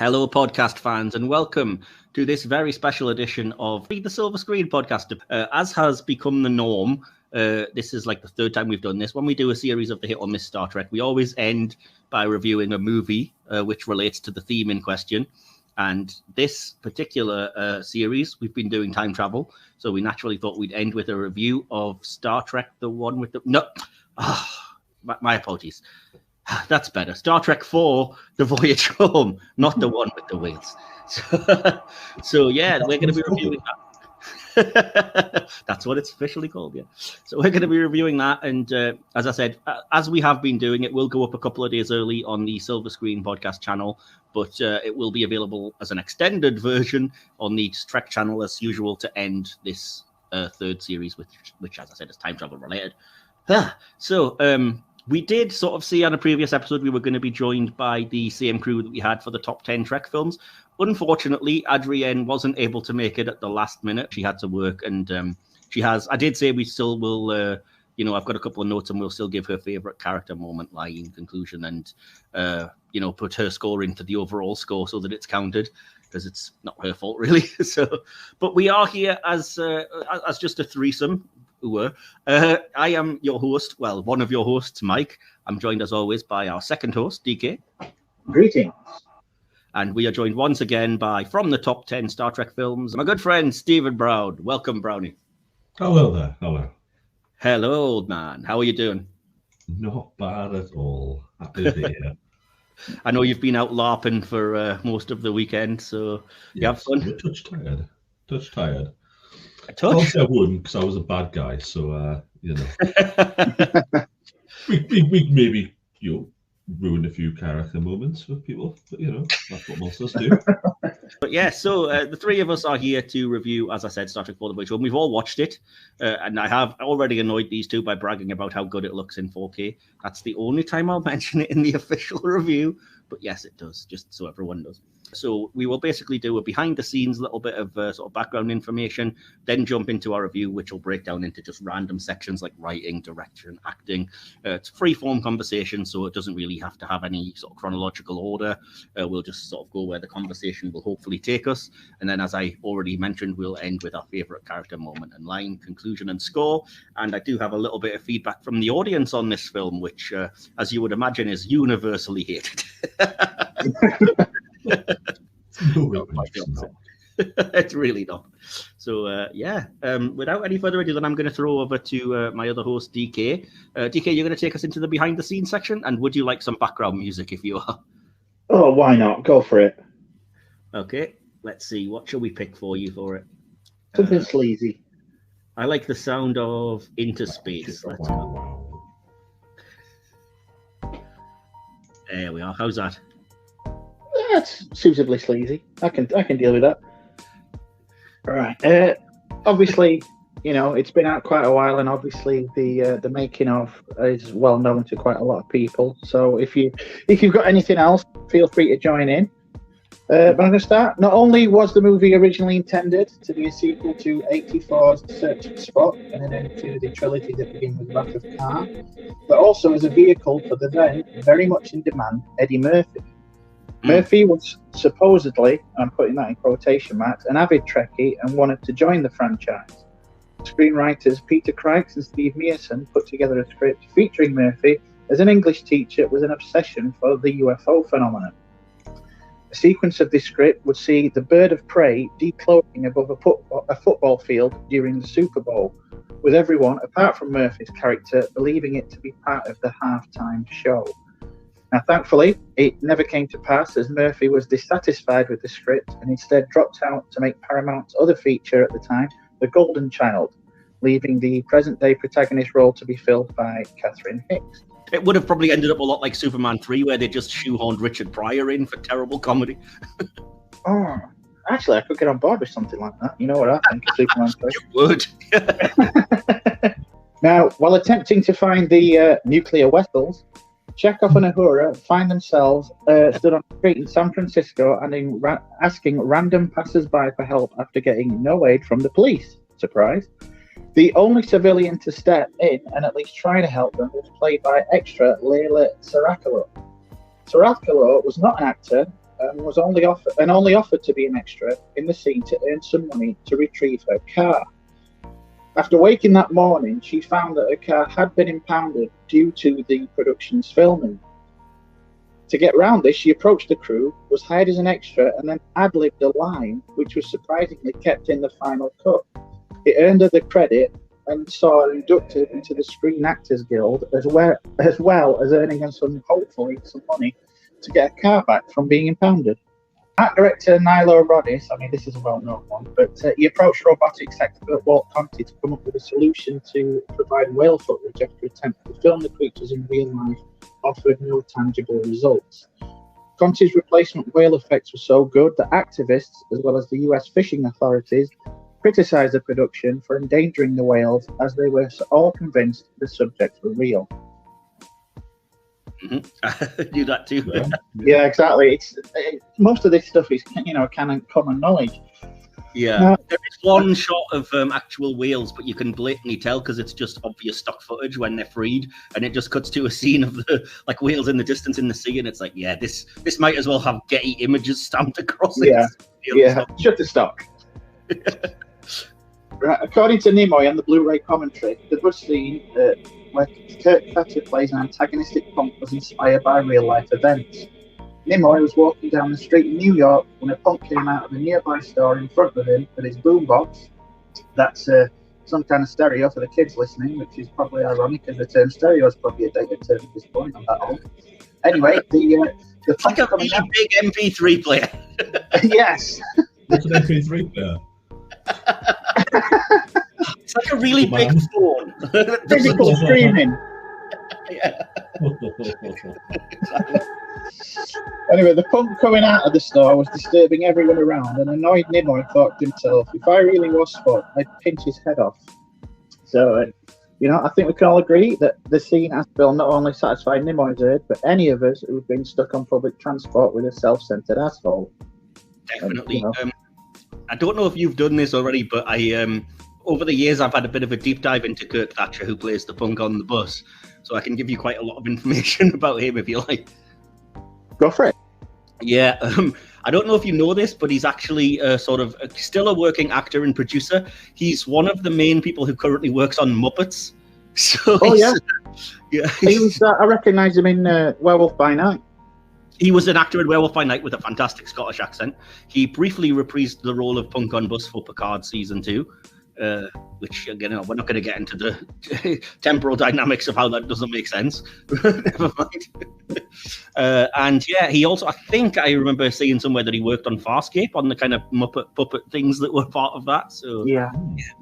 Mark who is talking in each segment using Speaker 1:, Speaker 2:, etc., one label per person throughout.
Speaker 1: Hello, podcast fans, and welcome to this very special edition of the Silver Screen podcast. As has become the norm, this is like the third time we've done this. When we do a series of the hit or miss Star Trek, we always end by reviewing a movie which relates to the theme in question. And this particular series, we've been doing time travel, so we naturally thought we'd end with a review of Star Trek, the one with the... No! My apologies. That's better. Star Trek 4, The Voyage Home, not the one with the whales. So yeah, we're going to be reviewing that. That's what it's officially called, yeah. So we're going to be reviewing that, and as I said, as we have been doing, it will go up a couple of days early on the Silver Screen podcast channel, but it will be available as an extended version on the Trek channel as usual to end this third series, which, as I said, is time travel related. We did sort of see on a previous episode we were going to be joined by the same crew that we had for the top 10 Trek films. Unfortunately, Adrienne wasn't able to make it at the last minute. She had to work, and she has... I did say we still will... I've got a couple of notes, and we'll still give her favourite character moment, line, conclusion, and, put her score into the overall score so that it's counted, because it's not her fault, really. But we are here as just a threesome. I am your host, one of your hosts, Mike. I'm joined as always by our second host, DK.
Speaker 2: Greetings.
Speaker 1: And we are joined once again by, from the top 10 Star Trek films, my good friend, Stephen Brown. Welcome, Brownie.
Speaker 3: Hello there. Hello.
Speaker 1: Hello, old man. How are you doing?
Speaker 3: Not bad at all. Happy to be here.
Speaker 1: I know you've been out LARPing for most of the weekend, so you have fun?
Speaker 3: I'm touch tired.
Speaker 1: Obviously,
Speaker 3: I wouldn't, because I was a bad guy. So, we maybe ruined a few character moments with people. But that's what monsters do.
Speaker 1: But yeah, so the three of us are here to review, as I said, Star Trek 4: The Voyage Home. We've all watched it, and I have already annoyed these two by bragging about how good it looks in 4K. That's the only time I'll mention it in the official review. But yes, it does, just so everyone knows. So we will basically do a behind-the-scenes little bit of sort of background information, then jump into our review, which will break down into just random sections like writing, direction, acting. It's a free-form conversation, so it doesn't really have to have any sort of chronological order. We'll just sort of go where the conversation will hopefully take us. And then, as I already mentioned, we'll end with our favourite character moment and line, conclusion and score. And I do have a little bit of feedback from the audience on this film, which, as you would imagine, is universally hated. It's really not. So without any further ado, then I'm going to throw over to my other host, DK. DK, you're going to take us into the behind the scenes section, and would you like some background music if you are?
Speaker 2: Oh, why not? Go for it.
Speaker 1: Okay, let's see. What shall we pick for you for it?
Speaker 2: Something sleazy.
Speaker 1: I like the sound of Into Space. Let's go. There we are. How's that?
Speaker 2: That's suitably sleazy. I can deal with that. All right. Obviously, it's been out quite a while, and obviously the making of is well known to quite a lot of people. So if you've got anything else, feel free to join in. But I'm going to start. Not only was the movie originally intended to be a sequel to 84's Searching Spock, and then into the trilogy that began with Wrath of Khan, but also as a vehicle for the then very much in demand Eddie Murphy. Murphy was supposedly, I'm putting that in quotation marks, an avid Trekkie and wanted to join the franchise. Screenwriters Peter Craigs and Steve Mearson put together a script featuring Murphy as an English teacher with an obsession for the UFO phenomenon. A sequence of this script would see the bird of prey decloaking above a football field during the Super Bowl, with everyone, apart from Murphy's character, believing it to be part of the halftime show. Now, thankfully, it never came to pass, as Murphy was dissatisfied with the script and instead dropped out to make Paramount's other feature at the time, The Golden Child, leaving the present-day protagonist role to be filled by Catherine Hicks.
Speaker 1: It would have probably ended up a lot like Superman 3, where they just shoehorned Richard Pryor in for terrible comedy.
Speaker 2: Oh, actually, I could get on board with something like that. You know what I think of Superman 3?
Speaker 1: You would.
Speaker 2: Now, while attempting to find the nuclear vessels, Chekhov and Uhura find themselves stood on the street in San Francisco and asking random passers-by for help after getting no aid from the police. Surprise. The only civilian to step in and at least try to help them was played by extra Leila Sarakalo. Sarakalo was not an actor, and was only offered to be an extra in the scene to earn some money to retrieve her car. After waking that morning, she found that her car had been impounded due to the production's filming. To get round this, she approached the crew, was hired as an extra, and then ad-libbed a line which was surprisingly kept in the final cut. It earned her the credit and saw her inducted into the Screen Actors Guild, as well as earning her hopefully some money to get her car back from being impounded. Art director Nilo Rodis, I mean, this is a well-known one, but he approached robotics expert Walt Conti to come up with a solution to provide whale footage after attempts to film the creatures in real life offered no tangible results. Conti's replacement whale effects were so good that activists, as well as the US fishing authorities, criticised the production for endangering the whales, as they were all convinced the subjects were real.
Speaker 1: I knew that too.
Speaker 2: Yeah, exactly. Most of this stuff is, kind of common knowledge.
Speaker 1: Yeah, there is one shot of actual whales, but you can blatantly tell because it's just obvious stock footage when they're freed, and it just cuts to a scene of the whales in the distance in the sea, and it's like, yeah, this might as well have Getty Images stamped across it.
Speaker 2: Yeah, shut the stock. Right, according to Nimoy and the Blu-ray commentary, the bus scene where Kirk Thatcher plays an antagonistic punk was inspired by real-life events. Nimoy was walking down the street in New York when a punk came out of a nearby store in front of him with his boombox. That's some kind of stereo for the kids listening, which is probably ironic, as the term stereo is probably a dated term at this point. I'm that old. Anyway, the
Speaker 1: it's like a really big MP3 player.
Speaker 2: Yes.
Speaker 3: What's an MP3 player?
Speaker 1: It's like a really big phone.
Speaker 2: Physical screaming.
Speaker 1: Yeah.
Speaker 2: Anyway, the punk coming out of the store was disturbing everyone around, and annoyed Nimoy thought to himself, if I really was Spot, I'd pinch his head off. So, I think we can all agree that the scene as Bill not only satisfied Nimoy's urge, but any of us who've been stuck on public transport with a self-centered asshole.
Speaker 1: Definitely. I don't know if you've done this already, but I over the years I've had a bit of a deep dive into Kirk Thatcher, who plays the punk on the bus, so I can give you quite a lot of information about him if you like.
Speaker 2: Go for it.
Speaker 1: Yeah, I don't know if you know this, but he's actually still a working actor and producer. He's one of the main people who currently works on Muppets. So yeah.
Speaker 2: He was, I recognise him in Werewolf by Night.
Speaker 1: He was an actor in Werewolf by Night with a fantastic Scottish accent. He briefly reprised the role of Punk on Bus for Picard Season 2, which, again, we're not going to get into the temporal dynamics of how that doesn't make sense. Never mind. And yeah, he also, I think I remember seeing somewhere that he worked on Farscape, on the kind of Muppet puppet things that were part of that. So
Speaker 2: yeah,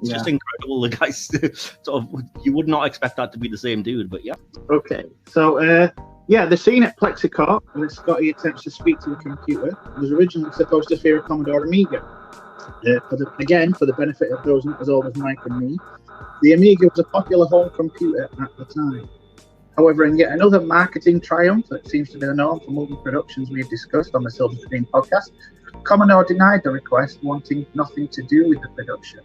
Speaker 1: it's just incredible. The guys, you would not expect that to be the same dude, but yeah.
Speaker 2: Okay, so the scene at Plexicorp, where Scotty attempts to speak to the computer, was originally supposed to feature a Commodore Amiga. For the benefit of those not as old as Mike and me, the Amiga was a popular home computer at the time. However, in yet another marketing triumph that seems to be the norm for movie productions we've discussed on the Silver Screen podcast, Commodore denied the request, wanting nothing to do with the production.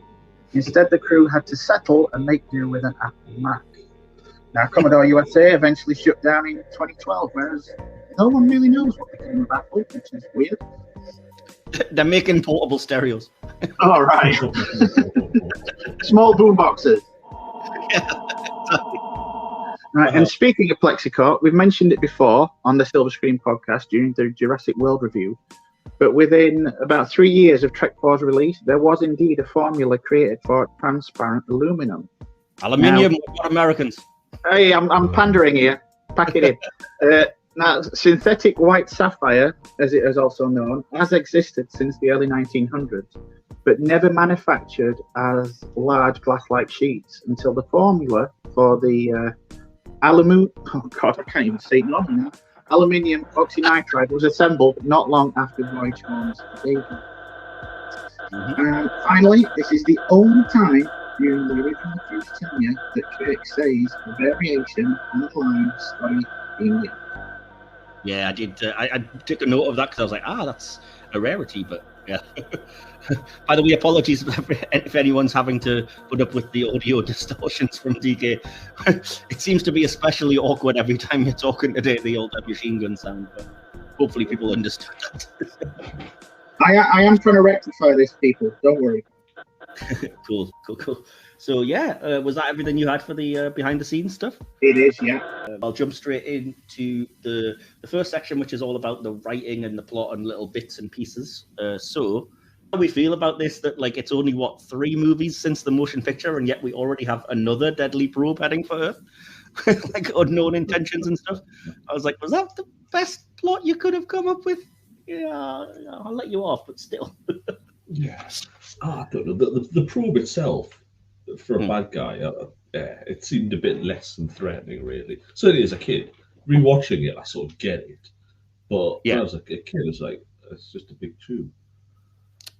Speaker 2: Instead, the crew had to settle and make do with an Apple Mac. Now, Commodore USA eventually shut down in 2012, whereas no one really knows what became of Apple, which is weird.
Speaker 1: They're making portable stereos.
Speaker 2: All right. Small boom boxes. Right, and speaking of Plexicorp, we've mentioned it before on the Silver Screen podcast during the Jurassic World review, but within about 3 years of Trek 4's release, there was indeed a formula created for transparent aluminum.
Speaker 1: Aluminium, what Americans?
Speaker 2: Hey, I'm pandering here. Pack it in. Now, synthetic white sapphire, as it is also known, has existed since the early 1900s, but never manufactured as large glass-like sheets until the formula for the aluminium oxynitride was assembled not long after Voyage was debut. And finally, this is the only time during the original crew's tenure that Kirk says a variation on the line Scotty being young.
Speaker 1: Yeah, I did. I took a note of that because I was like, that's a rarity. But yeah. By the way, apologies if anyone's having to put up with the audio distortions from DK. It seems to be especially awkward every time you're talking today, the old machine gun sound. But hopefully people understood that.
Speaker 2: I am trying to rectify this, people. Don't worry.
Speaker 1: Cool. So yeah, was that everything you had for the behind the scenes stuff?
Speaker 2: It is, yeah.
Speaker 1: I'll jump straight into the first section, which is all about the writing and the plot and little bits and pieces. So how we feel about this, that like it's only 3 movies since the motion picture, and yet we already have another deadly probe heading for Earth, like unknown intentions and stuff. I was like, was that the best plot you could have come up with? Yeah, I'll let you off, but still.
Speaker 3: Yeah. I don't know. The probe itself, for a bad guy, it seemed a bit less than threatening, really. Certainly as a kid, rewatching it, I sort of get it. But when I was a kid, it's like, it's just a big tube.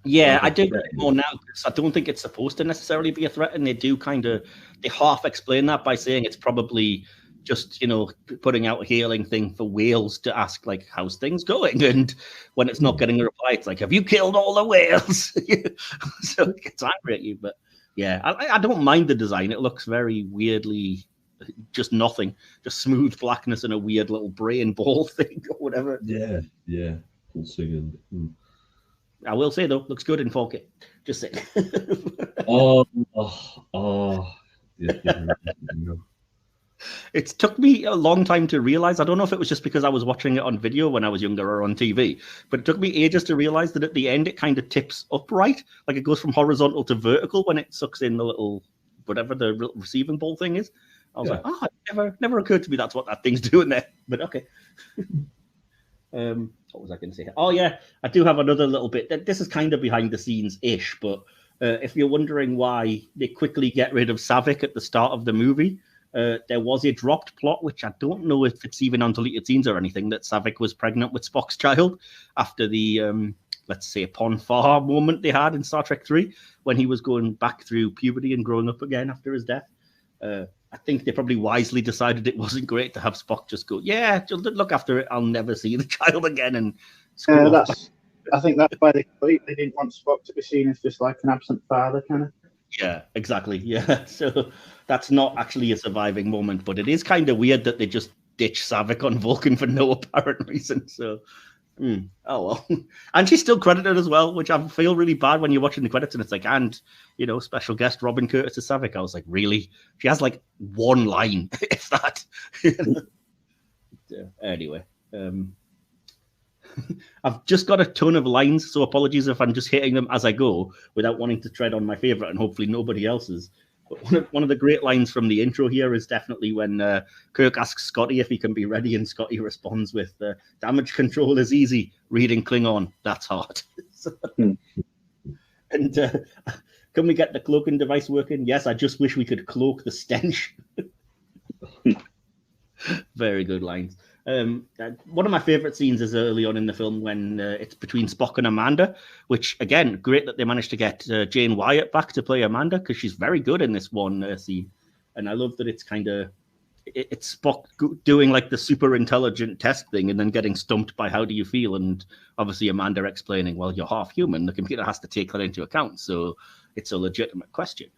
Speaker 1: Yeah, I do get it more now because I don't think it's supposed to necessarily be a threat, and they half explain that by saying it's probably just, putting out a hailing thing for whales to ask, like, how's things going? And when it's not getting a reply, it's like, have you killed all the whales? So it gets angry at you. But yeah, I don't mind the design. It looks very weirdly just nothing, just smooth blackness and a weird little brain ball thing or whatever.
Speaker 3: Yeah. Pulsing and...
Speaker 1: I will say, though, looks good in 4K. Just saying.
Speaker 3: Yeah.
Speaker 1: It took me a long time to realize. I don't know if it was just because I was watching it on video when I was younger or on TV, but it took me ages to realize that at the end it kind of tips upright, like it goes from horizontal to vertical when it sucks in the little whatever the receiving ball thing is. I was like, it never occurred to me that's what that thing's doing there. But okay. What was I going to say? Oh yeah, I do have another little bit. This is kind of behind the scenes ish, but if you're wondering why they quickly get rid of Savick at the start of the movie. There was a dropped plot, which I don't know if it's even on deleted scenes or anything, that Savick was pregnant with Spock's child after the, let's say, Pon farr moment they had in Star Trek 3, when he was going back through puberty and growing up again after his death. I think they probably wisely decided it wasn't great to have Spock just go, yeah, just look after it. I'll never see the child again. And
Speaker 2: I think that's why they didn't want Spock to be seen as just like an absent father, kind of.
Speaker 1: Yeah, exactly. Yeah, so that's not actually a surviving moment, but it is kind of weird that they just ditch Savick on Vulcan for no apparent reason. So, oh well. And she's still credited as well, which I feel really bad when you're watching the credits and it's like, and special guest Robin Curtis as Savick. I was like, really? She has like one line, if that. Anyway. I've just got a ton of lines, so apologies if I'm just hitting them as I go without wanting to tread on my favorite and hopefully nobody else's. But one of the great lines from the intro here is definitely when Kirk asks Scotty if he can be ready, and Scotty responds with, damage control is easy, reading Klingon, that's hard. And can we get the cloaking device working? Yes, I just wish we could cloak the stench. Very good lines. One of my favorite scenes is early on in the film when it's between Spock and Amanda, which, again, great that they managed to get Jane Wyatt back to play Amanda, because she's very good in this one scene. And I love that it's kind of, it's Spock doing like the super intelligent test thing and then getting stumped by how do you feel? And obviously Amanda explaining, well, you're half human. The computer has to take that into account. So it's a legitimate question.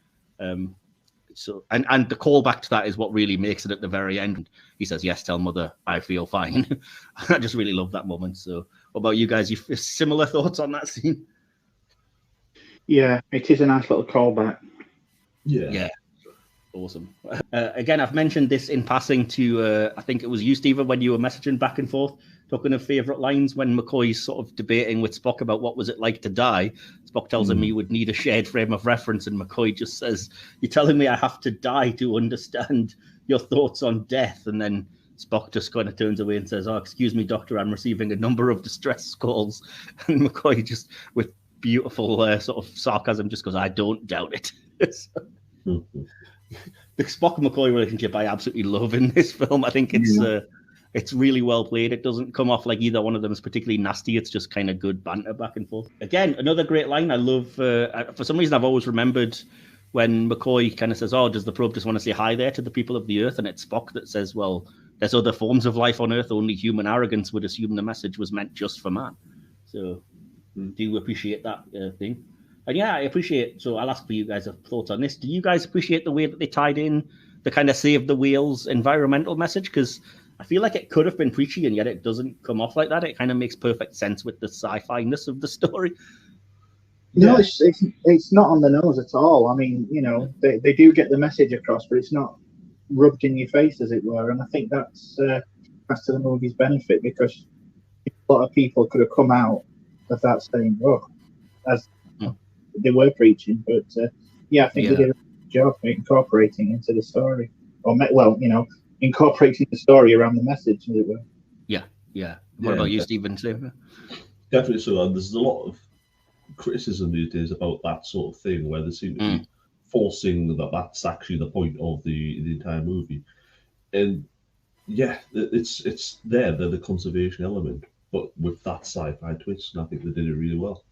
Speaker 1: So and the callback to that is what really makes it at the very end. He says, yes, tell mother I feel fine. I just really love that moment. So what about you guys? You similar thoughts on that scene?
Speaker 2: Yeah, it is a nice little callback.
Speaker 1: Yeah. Awesome. Again, I've mentioned this in passing to, I think it was you, Stephen, when you were messaging back and forth, talking of favourite lines when McCoy's sort of debating with Spock about what was it like to die. Spock tells him he would need a shared frame of reference, and McCoy just says, you're telling me I have to die to understand your thoughts on death? And then Spock just kind of turns away and says, oh, excuse me, Doctor, I'm receiving a number of distress calls. And McCoy just, with beautiful sort of sarcasm, just goes, I don't doubt it. The Spock-McCoy relationship I absolutely love in this film. I think it's really well played. It doesn't come off like either one of them is particularly nasty. It's just kind of good banter back and forth. Again, another great line. I love, for some reason, I've always remembered when McCoy kind of says, oh, does the probe just want to say hi there to the people of the Earth? And it's Spock that says, well, there's other forms of life on Earth. Only human arrogance would assume the message was meant just for man. So do appreciate that thing. And yeah, I appreciate, so I'll ask for you guys' thoughts on this. Do you guys appreciate the way that they tied in the kind of save the whales environmental message? Because I feel like it could have been preachy, and yet it doesn't come off like that. It kind of makes perfect sense with the sci-fi-ness of the story.
Speaker 2: No, it's not on the nose at all. I mean, you know, they do get the message across, but it's not rubbed in your face, as it were. And I think that's to the movie's benefit, because a lot of people could have come out of that saying, "Oh," as they were preaching. But I think they did a good job incorporating into the story, incorporating the story around the message, as it were.
Speaker 1: Yeah. What about you, Stephen?
Speaker 3: Definitely so. And there's a lot of criticism these days about that sort of thing, where they seem to be forcing that's actually the point of the entire movie. And it's there, the conservation element, but with that sci-fi twist, and I think they did it really well.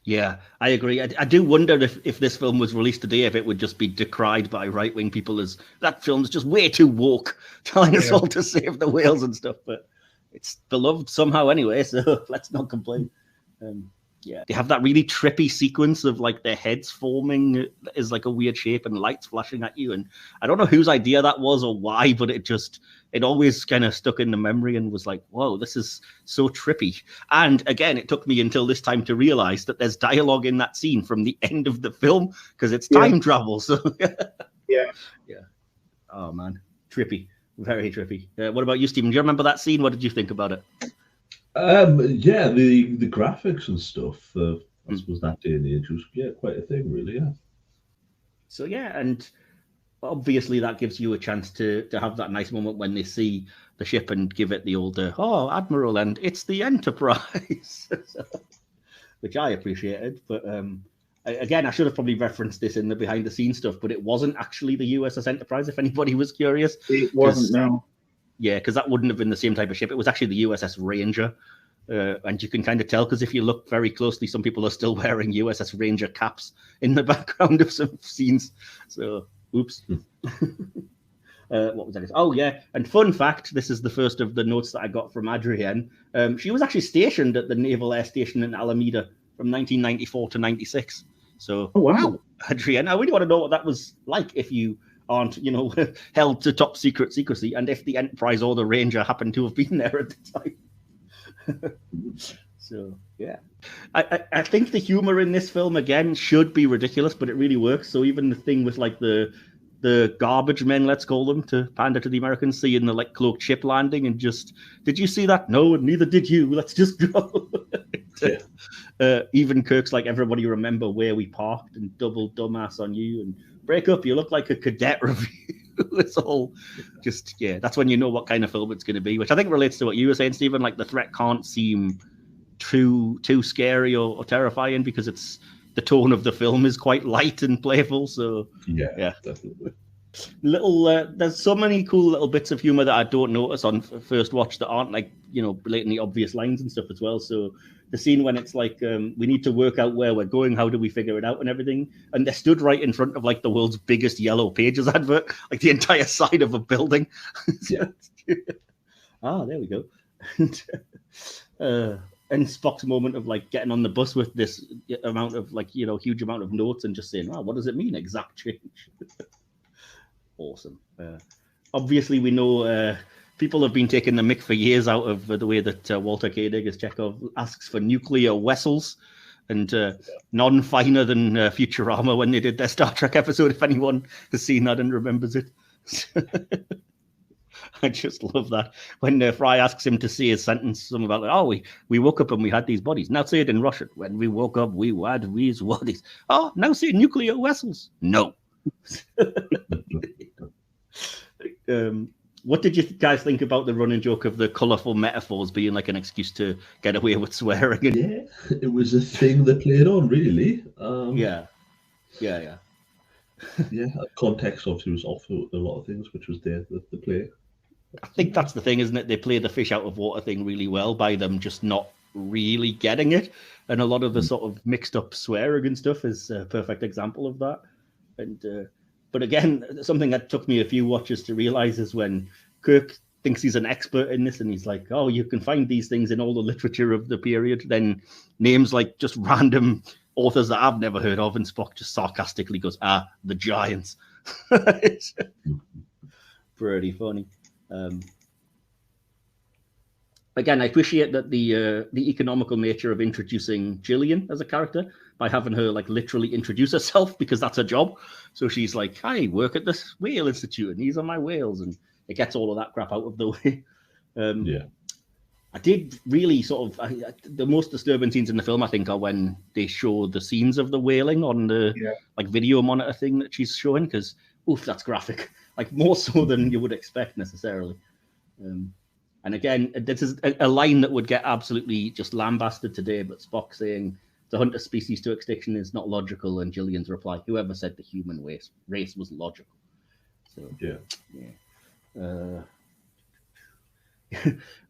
Speaker 1: Yeah, I agree. I do wonder if this film was released today, if it would just be decried by right-wing people as that film's just way too woke, telling us all to save the whales and stuff. But it's beloved somehow anyway, so let's not complain. They have that really trippy sequence of like their heads forming is like a weird shape and lights flashing at you. And I don't know whose idea that was or why, but it always kind of stuck in the memory and was like, whoa, this is so trippy. And again, it took me until this time to realize that there's dialogue in that scene from the end of the film because it's time travel. So
Speaker 2: yeah.
Speaker 1: Oh man, trippy, very trippy. What about you, Stephen? Do you remember that scene? What did you think about it?
Speaker 3: The graphics and stuff. I suppose that day and age was quite a thing, really. Yeah.
Speaker 1: So and obviously that gives you a chance to have that nice moment when they see the ship and give it the old Admiral, and it's the Enterprise, which I appreciated. But again, I should have probably referenced this in the behind the scenes stuff, but it wasn't actually the USS Enterprise. If anybody was curious,
Speaker 2: it wasn't. No.
Speaker 1: Yeah, because that wouldn't have been the same type of ship. It was actually the USS Ranger. And you can kind of tell because if you look very closely, some people are still wearing USS Ranger caps in the background of some scenes. So, oops. What was that? Oh, yeah. And fun fact, this is the first of the notes that I got from Adrienne. She was actually stationed at the Naval Air Station in Alameda from 1994 to 96. So,
Speaker 2: wow.
Speaker 1: Adrienne, I really want to know what that was like if you aren't, held to top secret secrecy, and if the Enterprise or the Ranger happened to have been there at the time. So I think the humor in this film again should be ridiculous, but it really works. So even the thing with like the garbage men, let's call them, to pander to the Americans, seeing the like cloaked ship landing and just, did you see that? No, neither did you. Let's just go. Even Kirk's like, everybody remember where we parked, and double dumbass on you, and break up, you look like a cadet review. It's all just, that's when you know what kind of film it's going to be, which I think relates to what you were saying, Stephen. Like the threat can't seem too scary or terrifying because it's the tone of the film is quite light and playful. So
Speaker 3: yeah, definitely.
Speaker 1: There's so many cool little bits of humor that I don't notice on first watch that aren't like, blatantly obvious lines and stuff as well. So the scene when it's like, we need to work out where we're going, how do we figure it out and everything, and they're stood right in front of like the world's biggest Yellow Pages advert, like the entire side of a building. There we go. And Spock's moment of like getting on the bus with this amount of like, huge amount of notes and just saying, what does it mean, exact change? Awesome. Obviously we know people have been taking the mick for years out of the way that Walter Koenig as Chekhov asks for nuclear vessels, and none finer than Futurama when they did their Star Trek episode, if anyone has seen that and remembers it. I just love that. When Fry asks him to say his sentence, something about, we woke up and we had these bodies. Now say it in Russian. When we woke up, we had these bodies. Oh, now say nuclear vessels. No. What did you guys think about the running joke of the colourful metaphors being like an excuse to get away with swearing?
Speaker 3: Yeah, it was a thing they played on, really.
Speaker 1: Yeah.
Speaker 3: Context obviously was off a lot of things, which was there the play.
Speaker 1: I think that's the thing, isn't it? They play the fish out of water thing really well by them just not really getting it, and a lot of the sort of mixed up swearing and stuff is a perfect example of that. And but again, something that took me a few watches to realize is when Kirk thinks he's an expert in this and he's like, you can find these things in all the literature of the period, then names like just random authors that I've never heard of, and Spock just sarcastically goes, the giants. It's pretty funny. again, I appreciate that the economical nature of introducing Gillian as a character by having her like literally introduce herself, because that's her job. So she's like, I work at this whale institute and these are my whales, and it gets all of that crap out of the way. I did really sort of the most disturbing scenes in the film, I think, are when they show the scenes of the whaling on the like video monitor thing that she's showing, because oof, that's graphic, like more so than you would expect necessarily. And again, this is a line that would get absolutely just lambasted today, but Spock saying to hunt a species to extinction is not logical, and Gillian's reply, whoever said the human race was logical. So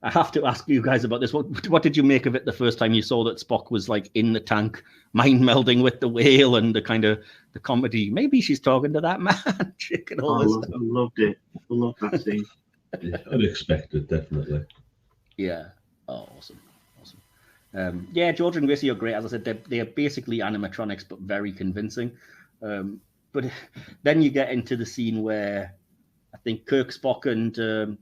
Speaker 1: I have to ask you guys about this. What did you make of it the first time you saw that Spock was like in the tank, mind melding with the whale, and the kind of the comedy? Maybe she's talking to that man. Chick and all this stuff.
Speaker 2: I loved it. I loved that scene.
Speaker 3: Unexpected, definitely.
Speaker 1: Yeah. Oh, awesome. George and Gracie are great. As I said, they're basically animatronics, but very convincing. But then you get into the scene where I think Kirk, Spock, and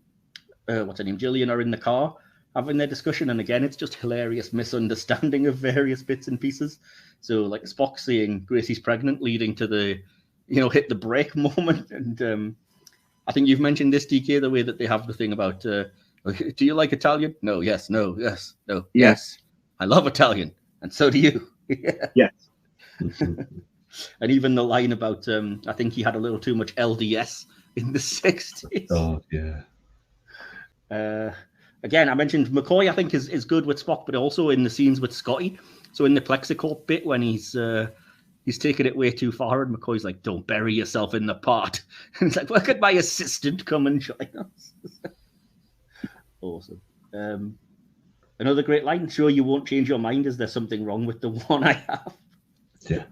Speaker 1: what's her name, Gillian, are in the car having their discussion, and again, it's just hilarious misunderstanding of various bits and pieces. So, like Spock saying Gracie's pregnant, leading to the, hit the brake moment, and I think you've mentioned this, DK, the way that they have the thing about, do you like Italian? No, yes, no, yes, no, yes. I love Italian, and so do you.
Speaker 2: Yes.
Speaker 1: And even the line about, I think he had a little too much LDS in the 60s.
Speaker 3: Oh, yeah.
Speaker 1: Again, I mentioned McCoy, I think, is good with Spock, but also in the scenes with Scotty. So in the Plexicorp bit, when he's taking it way too far, and McCoy's like, don't bury yourself in the pot. And he's like, well, could my assistant come and join us? Awesome. Another great line, sure you won't change your mind. Is there something wrong with the one I have?
Speaker 2: Yeah.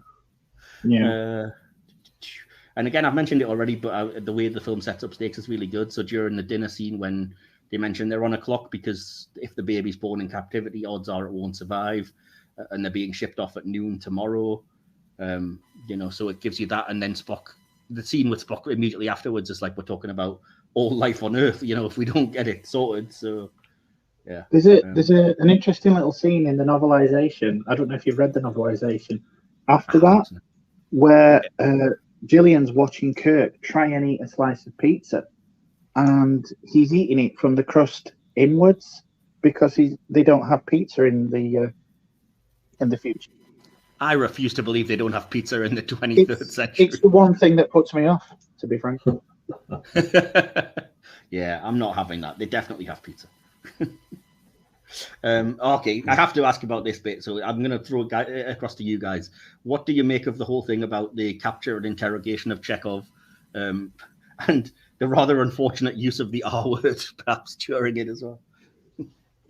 Speaker 1: And again, I've mentioned it already, but the way the film sets up stakes is really good. So during the dinner scene, when they mention they're on a clock, because if the baby's born in captivity, odds are it won't survive, and they're being shipped off at noon tomorrow. So it gives you that. And then Spock, the scene with Spock immediately afterwards is like, we're talking about all life on Earth, if we don't get it sorted. So, yeah.
Speaker 2: There's an interesting little scene in the novelization. I don't know if you've read the novelization. After that, where Gillian's watching Kirk try and eat a slice of pizza, and he's eating it from the crust inwards because they don't have pizza in the future.
Speaker 1: I refuse to believe they don't have pizza in the 23rd century.
Speaker 2: It's the one thing that puts me off, to be frank.
Speaker 1: Yeah, I'm not having that. They definitely have pizza. Okay, I have to ask about this bit, so I'm going to throw it across to you guys. What do you make of the whole thing about the capture and interrogation of Chekhov, and the rather unfortunate use of the R word, perhaps, during it as well?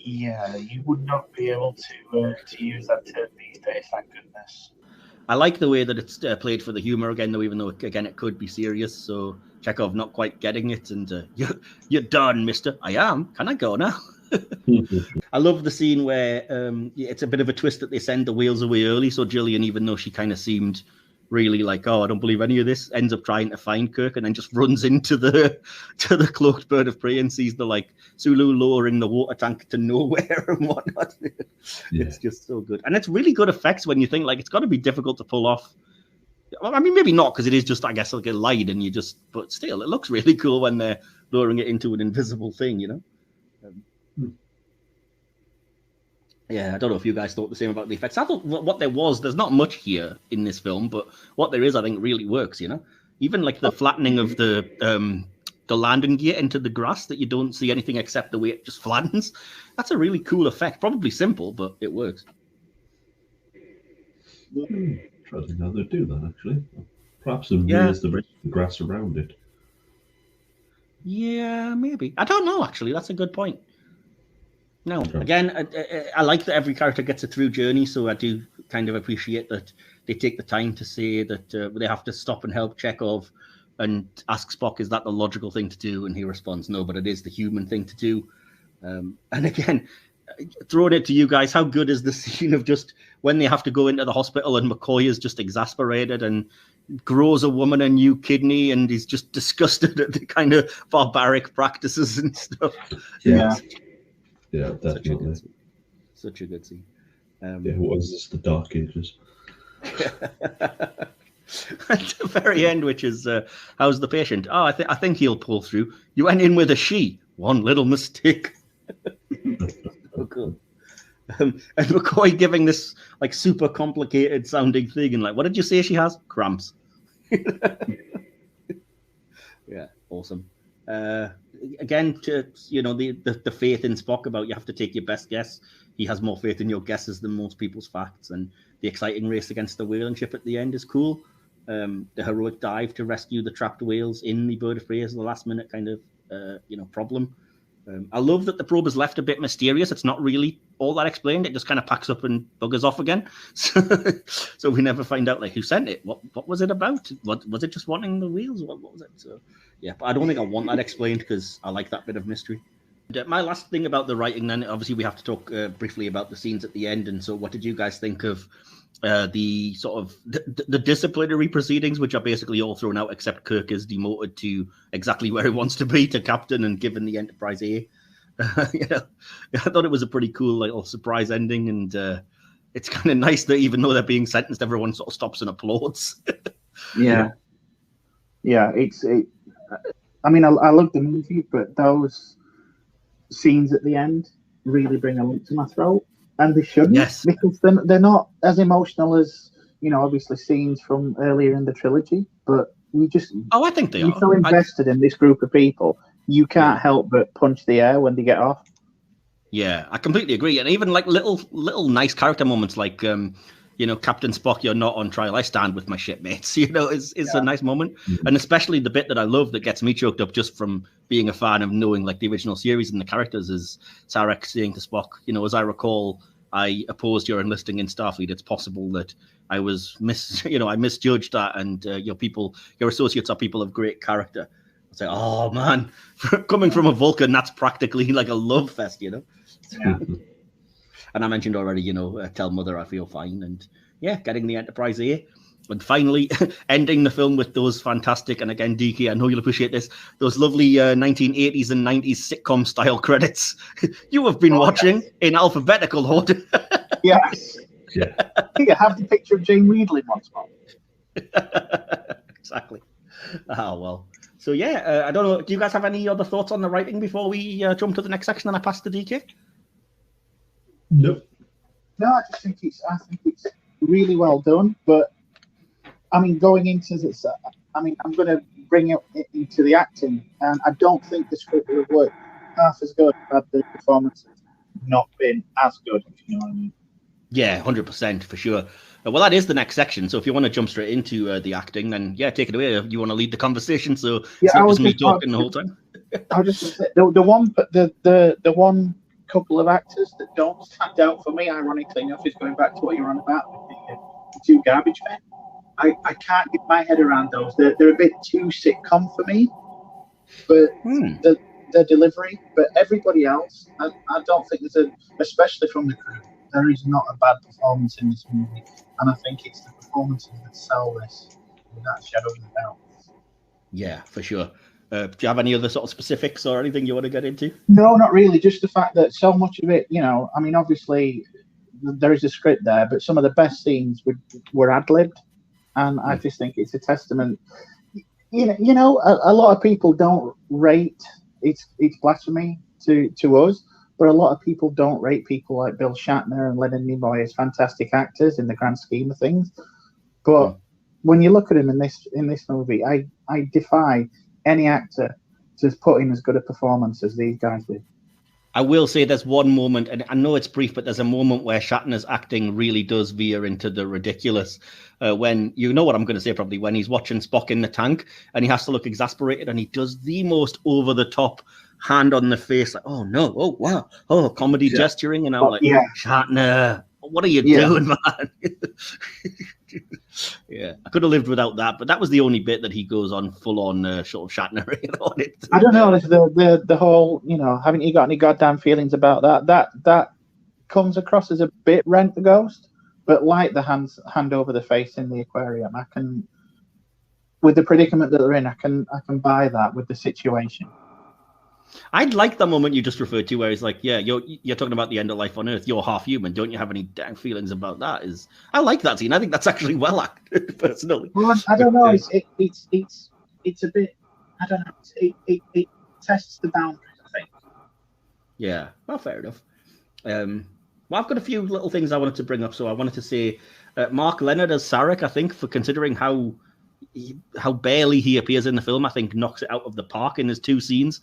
Speaker 2: Yeah, you would not be able to use that term these days, thank goodness.
Speaker 1: I like the way that it's played for the humor again, though, even though, again, it could be serious. So Chekhov not quite getting it, and you're done, mister. I am. Can I go now? I love the scene where it's a bit of a twist that they send the whales away early. So Gillian, even though she kind of seemed really like, oh, I don't believe any of this, ends up trying to find Kirk, and then just runs into the cloaked bird of prey and sees the like Sulu lowering the water tank to nowhere and whatnot. Yeah. It's just so good, and it's really good effects when you think like it's got to be difficult to pull off. I mean, maybe not, because it is just, I guess, like a light, and but still, it looks really cool when they're lowering it into an invisible thing, Yeah, I don't know if you guys thought the same about the effects. I thought there's not much here in this film, but what there is, I think, really works, Even like the flattening of the landing gear into the grass, that you don't see anything except the way it just flattens. That's a really cool effect. Probably simple, but it works.
Speaker 3: I don't know how they do that, actually. Perhaps it raise the grass around it.
Speaker 1: Yeah, maybe. I don't know, actually. That's a good point. No, again, I like that every character gets a through journey, so I do kind of appreciate that they take the time to say that they have to stop and help Chekhov and ask Spock, is that the logical thing to do? And he responds, no, but it is the human thing to do. And again, throwing it to you guys, how good is the scene of just when they have to go into the hospital and McCoy is just exasperated and grows a woman a new kidney and is just disgusted at the kind of barbaric practices and stuff.
Speaker 2: Yeah.
Speaker 3: Yeah, definitely.
Speaker 1: Such a good scene.
Speaker 3: Yeah, what is this? The Dark Ages.
Speaker 1: At the very end, which is how's the patient? Oh, I think he'll pull through. You went in with a she. One little mistake. Oh, cool. And McCoy giving this like super complicated sounding thing, and like, what did you say she has? Cramps. Yeah, awesome. Again, to the faith in Spock about you have to take your best guess. He has more faith in your guesses than most people's facts, and the exciting race against the whaling ship at the end is cool. The heroic dive to rescue the trapped whales in the Bird of Prey is the last minute kind of problem. I love that the probe is left a bit mysterious. It's not really all that explained. It just kind of packs up and buggers off again. So we never find out like who sent it. What was it about? What was it? Just wanting the wheels? What was it? So yeah, but I don't think I want that explained because I like that bit of mystery. And, my last thing about the writing, then obviously we have to talk briefly about the scenes at the end. And so, what did you guys think of the sort of the disciplinary proceedings, which are basically all thrown out except Kirk is demoted to exactly where he wants to be, to captain, and given the Enterprise A. I thought it was a pretty cool little surprise ending, and it's kind of nice that even though they're being sentenced, everyone sort of stops and applauds.
Speaker 2: Yeah. I mean, I love the movie, but those scenes at the end really bring a lump to my throat. And they shouldn't, because they're not as emotional as, obviously scenes from earlier in the trilogy. But
Speaker 1: I think they are.
Speaker 2: You're so invested in this group of people, you can't help but punch the air when they get off.
Speaker 1: Yeah, I completely agree. And even like little nice character moments, like Captain Spock, you're not on trial. I stand with my shipmates. Is a nice moment, and especially the bit that I love that gets me choked up just from being a fan of knowing like the original series and the characters is Sarek saying to Spock, as I recall, I opposed your enlisting in Starfleet. It's possible that I was I misjudged that, and your associates are people of great character. I say, oh man, coming from a Vulcan, that's practically like a love fest,
Speaker 2: Yeah.
Speaker 1: And I mentioned already, tell mother I feel fine, and getting the Enterprise A. And finally, ending the film with those fantastic, and again, DK, I know you'll appreciate this, those lovely 1980s and 90s sitcom style credits. You have been watching in alphabetical order.
Speaker 2: Yes. Yeah. I think I have the picture of Jane Weedley once more.
Speaker 1: Exactly. Oh, well. So, I don't know. Do you guys have any other thoughts on the writing before we jump to the next section and I pass to DK?
Speaker 3: No.
Speaker 2: No, I think it's really well done, but I mean, going into this, I'm going to bring it into the acting, and I don't think the script would have worked half as good had the performances not been as good, if you know what I mean.
Speaker 1: Yeah, 100% for sure. Well, that is the next section. So if you want to jump straight into the acting, then take it away. You want to lead the conversation, so it's not just me talking the whole time.
Speaker 2: I just the one couple of actors that don't stand out for me, ironically enough, is going back to what you're on about with the two garbage men. I can't get my head around those. They're a bit too sitcom for me, but the delivery. But everybody else, I don't think especially from the crew, there is not a bad performance in this movie, and I think it's the performances that sell this without shadow of a doubt.
Speaker 1: Yeah, for sure. Do you have any other sort of specifics or anything you want to get into?
Speaker 2: No, not really. Just the fact that so much of it, I mean, obviously there is a script there, but some of the best scenes were ad-libbed, and I just think it's a testament. A lot of people don't rate it's blasphemy to us, but a lot of people don't rate people like Bill Shatner and Leonard Nimoy as fantastic actors in the grand scheme of things. But when you look at him in this movie, I defy any actor to put in as good a performance as these guys did.
Speaker 1: I will say there's one moment, and I know it's brief, but there's a moment where Shatner's acting really does veer into the ridiculous. When, you know what I'm going to say probably, when he's watching Spock in the tank and he has to look exasperated and he does the most over-the-top hand on the face, like, oh no, oh wow, oh, comedy gesturing, and I'm like, Shatner, what are you doing, man? Yeah, I could have lived without that, but that was the only bit that he goes on full-on sort of Shatner on it.
Speaker 2: I don't know, the whole, haven't you got any goddamn feelings about that? That comes across as a bit Rent the Ghost, but like the hand over the face in the aquarium, I can, with the predicament that they're in, I can buy that with the situation.
Speaker 1: I'd like the moment you just referred to, where he's like, "Yeah, you're talking about the end of life on Earth. You're half human. Don't you have any damn feelings about that?" I like that scene. I think that's actually well acted, personally.
Speaker 2: Well, I don't know. It's a bit. I don't know. It tests the boundaries, I think.
Speaker 1: Yeah, well, fair enough. Well, I've got a few little things I wanted to bring up. So I wanted to say, Mark Leonard as Sarek, I think, for considering how barely he appears in the film, I think knocks it out of the park in his 2 scenes.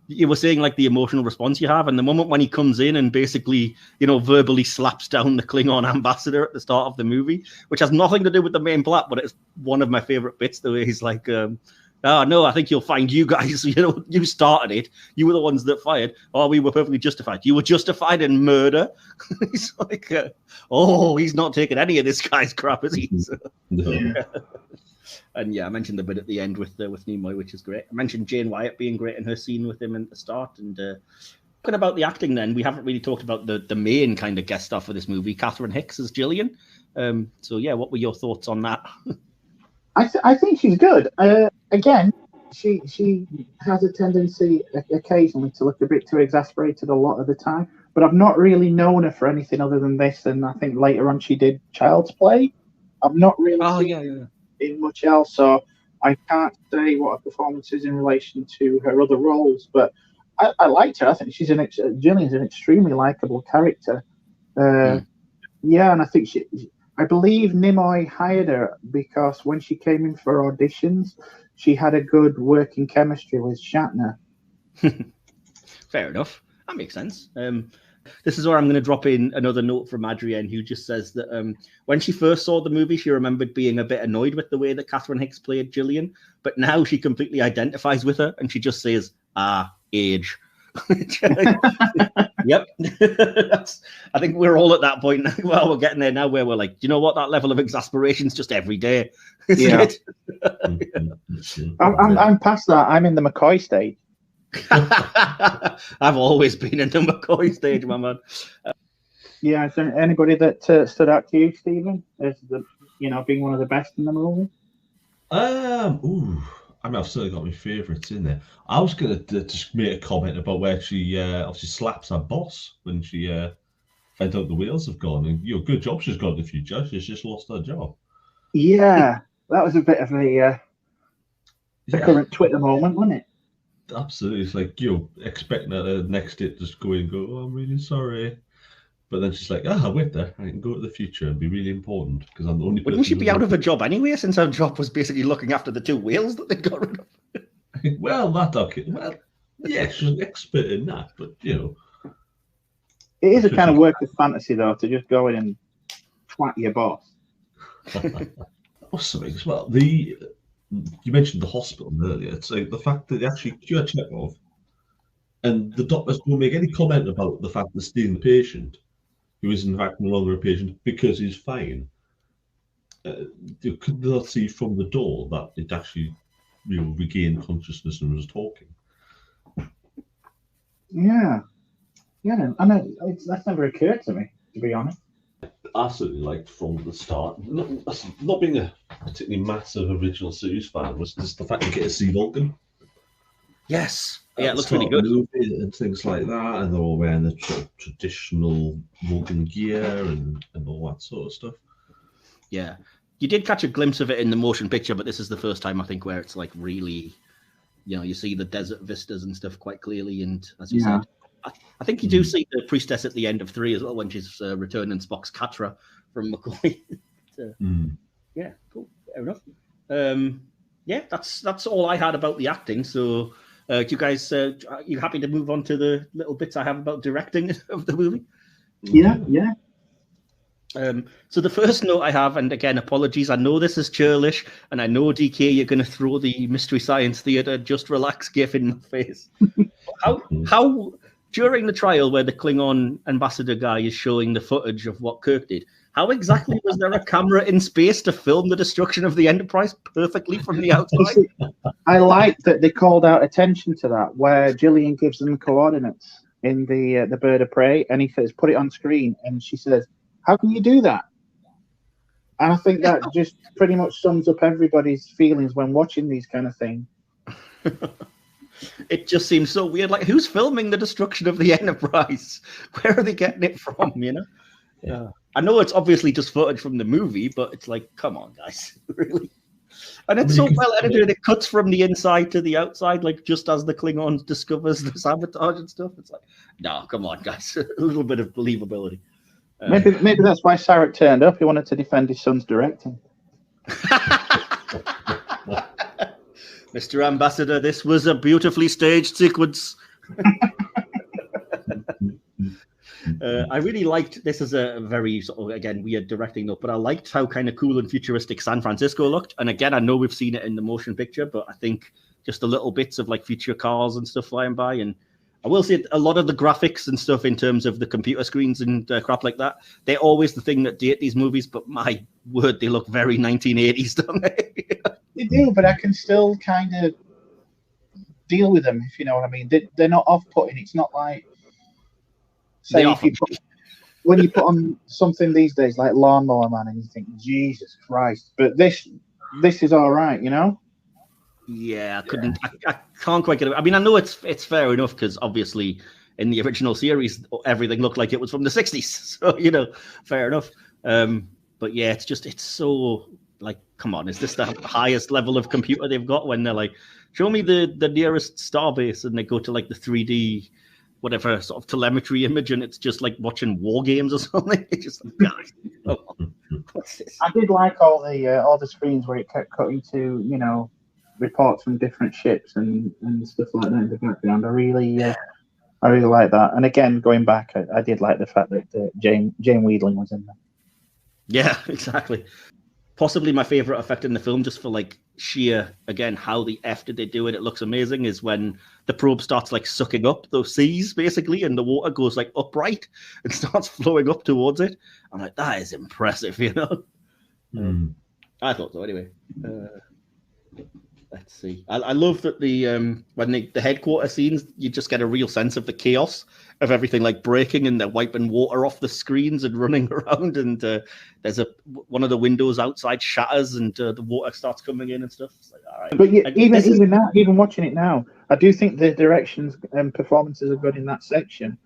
Speaker 1: You were saying like the emotional response you have, and the moment when he comes in and basically, verbally slaps down the Klingon ambassador at the start of the movie, which has nothing to do with the main plot, but it's one of my favorite bits. The way he's like, "Oh no, I think you'll find you guys. You started it. You were the ones that fired. Oh, we were perfectly justified. You were justified in murder." He's like, he's not taking any of this guy's crap, is he? So,
Speaker 3: No.
Speaker 1: yeah. And yeah, I mentioned the bit at the end with Nimoy, which is great. I mentioned Jane Wyatt being great in her scene with him at the start. And talking about the acting, then we haven't really talked about the main kind of guest star for this movie, Catherine Hicks as Gillian. So yeah, what were your thoughts on that?
Speaker 2: I think she's good. Again, she has a tendency occasionally to look a bit too exasperated a lot of the time. But I've not really known her for anything other than this. And I think later on she did Child's Play. I've not really seen in much else, so I can't say what her performance is in relation to her other roles. But I liked her. I think Gillian's an extremely likable character. Yeah, and I think I believe Nimoy hired her because when she came in for auditions, she had a good working chemistry with Shatner.
Speaker 1: Fair enough. That makes sense. This is where I'm going to drop in another note from Adrienne, who just says that when she first saw the movie, she remembered being a bit annoyed with the way that Catherine Hicks played Gillian, but now she completely identifies with her, and she just says, age. Yep. I think we're all at that point now. Well, we're getting there now where we're like, do you know what? That level of exasperation is just every day.
Speaker 2: Yeah. I'm past that. I'm in the McCoy stage.
Speaker 1: I've always been in the McCoy stage, my man.
Speaker 2: Yeah, is there anybody that stood out to you, Stephen, as being one of the best in the movie?
Speaker 3: I've certainly got my favourites in there. I was going to just make a comment about where she obviously slaps her boss when she finds out the whales have gone. And good job she's got the future. She's just lost her job.
Speaker 2: Yeah, that was a bit of a current Twitter moment, wasn't it?
Speaker 3: Absolutely. It's like, expecting her the next day to just go in and go, "Oh, I'm really sorry." But then she's like, wait there. I can go to the future and be really important because I'm the only person.
Speaker 1: Wouldn't she be out of a job anyway, since her job was basically looking after the 2 whales that they got rid of?
Speaker 3: Yeah, she's an expert in that, but
Speaker 2: It is a kind of work of fantasy, though, to just go in and twat your boss.
Speaker 3: Something as well. You mentioned the hospital earlier. It's like the fact that they actually cure Chekhov, and the doctors don't make any comment about the fact they're stealing the patient, who is in fact no longer a patient because he's fine. You could not see from the door that it actually regained consciousness and was talking.
Speaker 2: Yeah, I know that's never occurred to me, to be honest.
Speaker 3: I certainly liked from the start. Not being a particularly massive original series fan, was just the fact you get to see Vulcan.
Speaker 1: Yes. Yeah, it looks really good.
Speaker 3: And things like that, and they're all wearing the traditional Vulcan gear and all that sort of stuff.
Speaker 1: Yeah. You did catch a glimpse of it in the motion picture, but this is the first time, I think, where it's like really, you see the desert vistas and stuff quite clearly. And as you said, I think you do see the priestess at the end of 3 as well when she's returning Spock's Katra from McCoy. Yeah, cool. Fair enough. Yeah, that's all I had about the acting. So, do you guys, are you happy to move on to the little bits I have about directing of the movie?
Speaker 2: Yeah.
Speaker 1: So the first note I have, and again, apologies, I know this is churlish, and I know, DK, you're going to throw the Mystery Science Theater just relax gif in my face. How during the trial where the Klingon ambassador guy is showing the footage of what Kirk did, how exactly was there a camera in space to film the destruction of the Enterprise perfectly from the outside?
Speaker 2: I like that they called out attention to that, where Gillian gives them the coordinates in the Bird of Prey, and he says, "Put it on screen," and she says, "How can you do that?" And I think that just pretty much sums up everybody's feelings when watching these kind of things.
Speaker 1: It just seems so weird. Like, who's filming the destruction of the Enterprise? Where are they getting it from? You know?
Speaker 3: Yeah.
Speaker 1: I know it's obviously just footage from the movie, but it's like, come on, guys, really. And it's so well edited. It cuts from the inside to the outside, like just as the Klingons discovers the sabotage and stuff. It's like, no, come on, guys, a little bit of believability.
Speaker 2: Maybe that's why Sarek turned up. He wanted to defend his son's directing.
Speaker 1: Mr. Ambassador, this was a beautifully staged sequence. I really liked this as a very sort of, again, weird directing though, but I liked how kind of cool and futuristic San Francisco looked. And again, I know we've seen it in the motion picture, but I think just the little bits of like future cars and stuff flying by. And I will say a lot of the graphics and stuff in terms of the computer screens and crap like that, they're always the thing that date these movies, but my word, they look very 1980s, don't they?
Speaker 2: They do, but I can still kind of deal with them, if you know what I mean. They're not off-putting. It's not like, say, when you put on something these days like Lawnmower Man and you think, Jesus Christ, but this is all right, you know?
Speaker 1: Yeah, I can't quite get it. I mean, I know it's fair enough because obviously in the original series, everything looked like it was from the 60s. So, you know, fair enough. But yeah, it's so like, come on, is this the highest level of computer they've got when they're like, show me the nearest starbase, and they go to like the 3D whatever sort of telemetry image, and it's just like watching war games or something. It's just like, guys, come on. What's this?
Speaker 2: I did like all the screens where it kept cutting to, you know, reports from different ships and stuff like that in the background. I really like that. And again, going back, I did like the fact that Jane Wheedling was in there.
Speaker 1: Yeah, exactly. Possibly my favorite effect in the film, just for like sheer, again, how the F did they do it? It looks amazing. Is when the probe starts like sucking up those seas basically, and the water goes like upright and starts flowing up towards it. I'm like, that is impressive, you know. I thought so anyway. Let's see. I love that when the headquarter scenes, you just get a real sense of the chaos of everything like breaking, and they're wiping water off the screens and running around, and there's one of the windows outside shatters, and the water starts coming in and stuff. It's like, all right.
Speaker 2: But yeah, even watching it now, I do think the directions and performances are good in that section,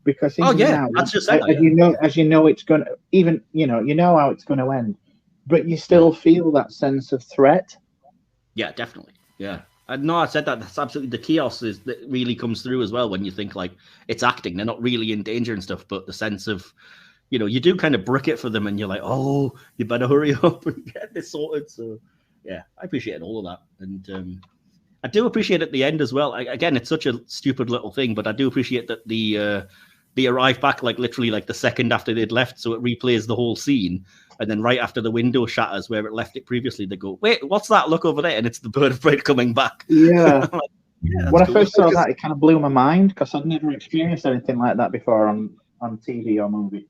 Speaker 2: because
Speaker 1: that's just
Speaker 2: as you know it's going to, even you know how it's going to end, but you still feel that sense of threat. Yeah,
Speaker 1: definitely. Yeah. No, I said that. That's absolutely the chaos that really comes through as well when you think like it's acting. They're not really in danger and stuff, but the sense of, you know, you do kind of brick it for them, and you're like, oh, you better hurry up and get this sorted. So, yeah, I appreciate all of that, and I do appreciate at the end as well. Again, it's such a stupid little thing, but I do appreciate that they arrive back like literally like the second after they'd left, so it replays the whole scene. And then right after the window shatters where it left it previously, they go, wait, what's that? Look over there. And it's the bird of prey coming back.
Speaker 2: Yeah. Like, when I first saw that, it kind of blew my mind because I'd never experienced anything like that before on TV or movie.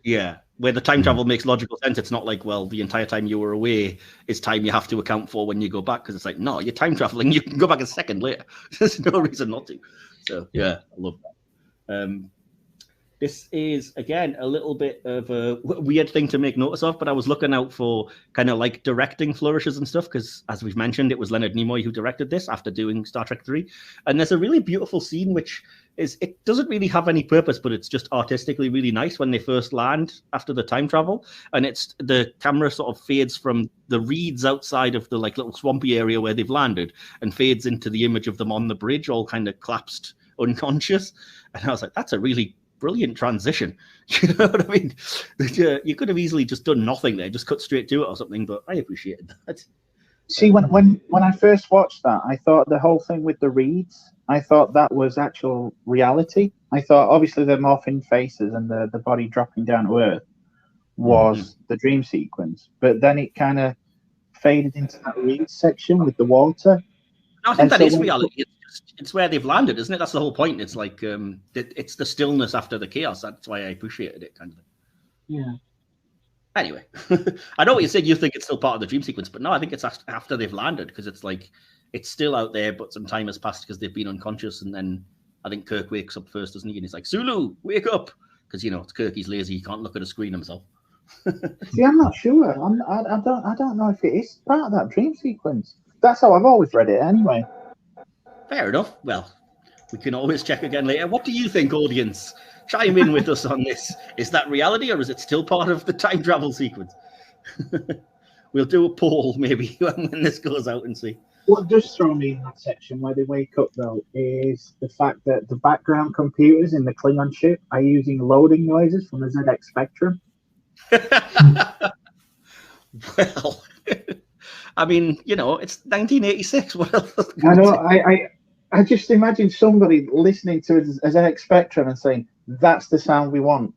Speaker 1: Yeah. Where the time travel makes logical sense. It's not like, well, the entire time you were away is time you have to account for when you go back. Because it's like, no, you're time traveling. You can go back a second later. There's no reason not to. So, yeah, I love that. This is, again, a little bit of a weird thing to make notice of, but I was looking out for kind of like directing flourishes and stuff, because as we've mentioned, it was Leonard Nimoy who directed this after doing Star Trek 3. And there's a really beautiful scene, which is, it doesn't really have any purpose, but it's just artistically really nice when they first land after the time travel. And it's the camera sort of fades from the reeds outside of the like little swampy area where they've landed and fades into the image of them on the bridge, all kind of collapsed, unconscious. And I was like, that's a really brilliant transition. You know what I mean? You could have easily just done nothing there, just cut straight to it or something, but I appreciated that.
Speaker 2: See, when I first watched that, I thought the whole thing with the reeds, I thought that was actual reality. I thought obviously the morphing faces and the body dropping down to Earth was the dream sequence, but then it kind of faded into that reed section with the water.
Speaker 1: I think that is reality. It's where they've landed, isn't it? That's the whole point. It's like it's the stillness after the chaos. That's why I appreciated it, kind of.
Speaker 2: Yeah.
Speaker 1: Anyway, I know what you said. You think it's still part of the dream sequence, but no, I think it's after they've landed, because it's like it's still out there, but some time has passed because they've been unconscious, and then I think Kirk wakes up first, doesn't he? And he's like, "Sulu, wake up!" Because you know it's Kirk. He's lazy. He can't look at a screen himself.
Speaker 2: See, I'm not sure. I don't know if it is part of that dream sequence. That's how I've always read it, anyway.
Speaker 1: Fair enough. Well, we can always check again later. What do you think, audience? Chime in with us on this. Is that reality, or is it still part of the time travel sequence? We'll do a poll maybe when this goes out and see.
Speaker 2: What does throw me in that section where they wake up, though, is the fact that the background computers in the Klingon ship are using loading noises from the ZX Spectrum.
Speaker 1: Well, I mean, it's 1986. What else?
Speaker 2: I know. I just imagine somebody listening to a ZX Spectrum and saying, "That's the sound we want."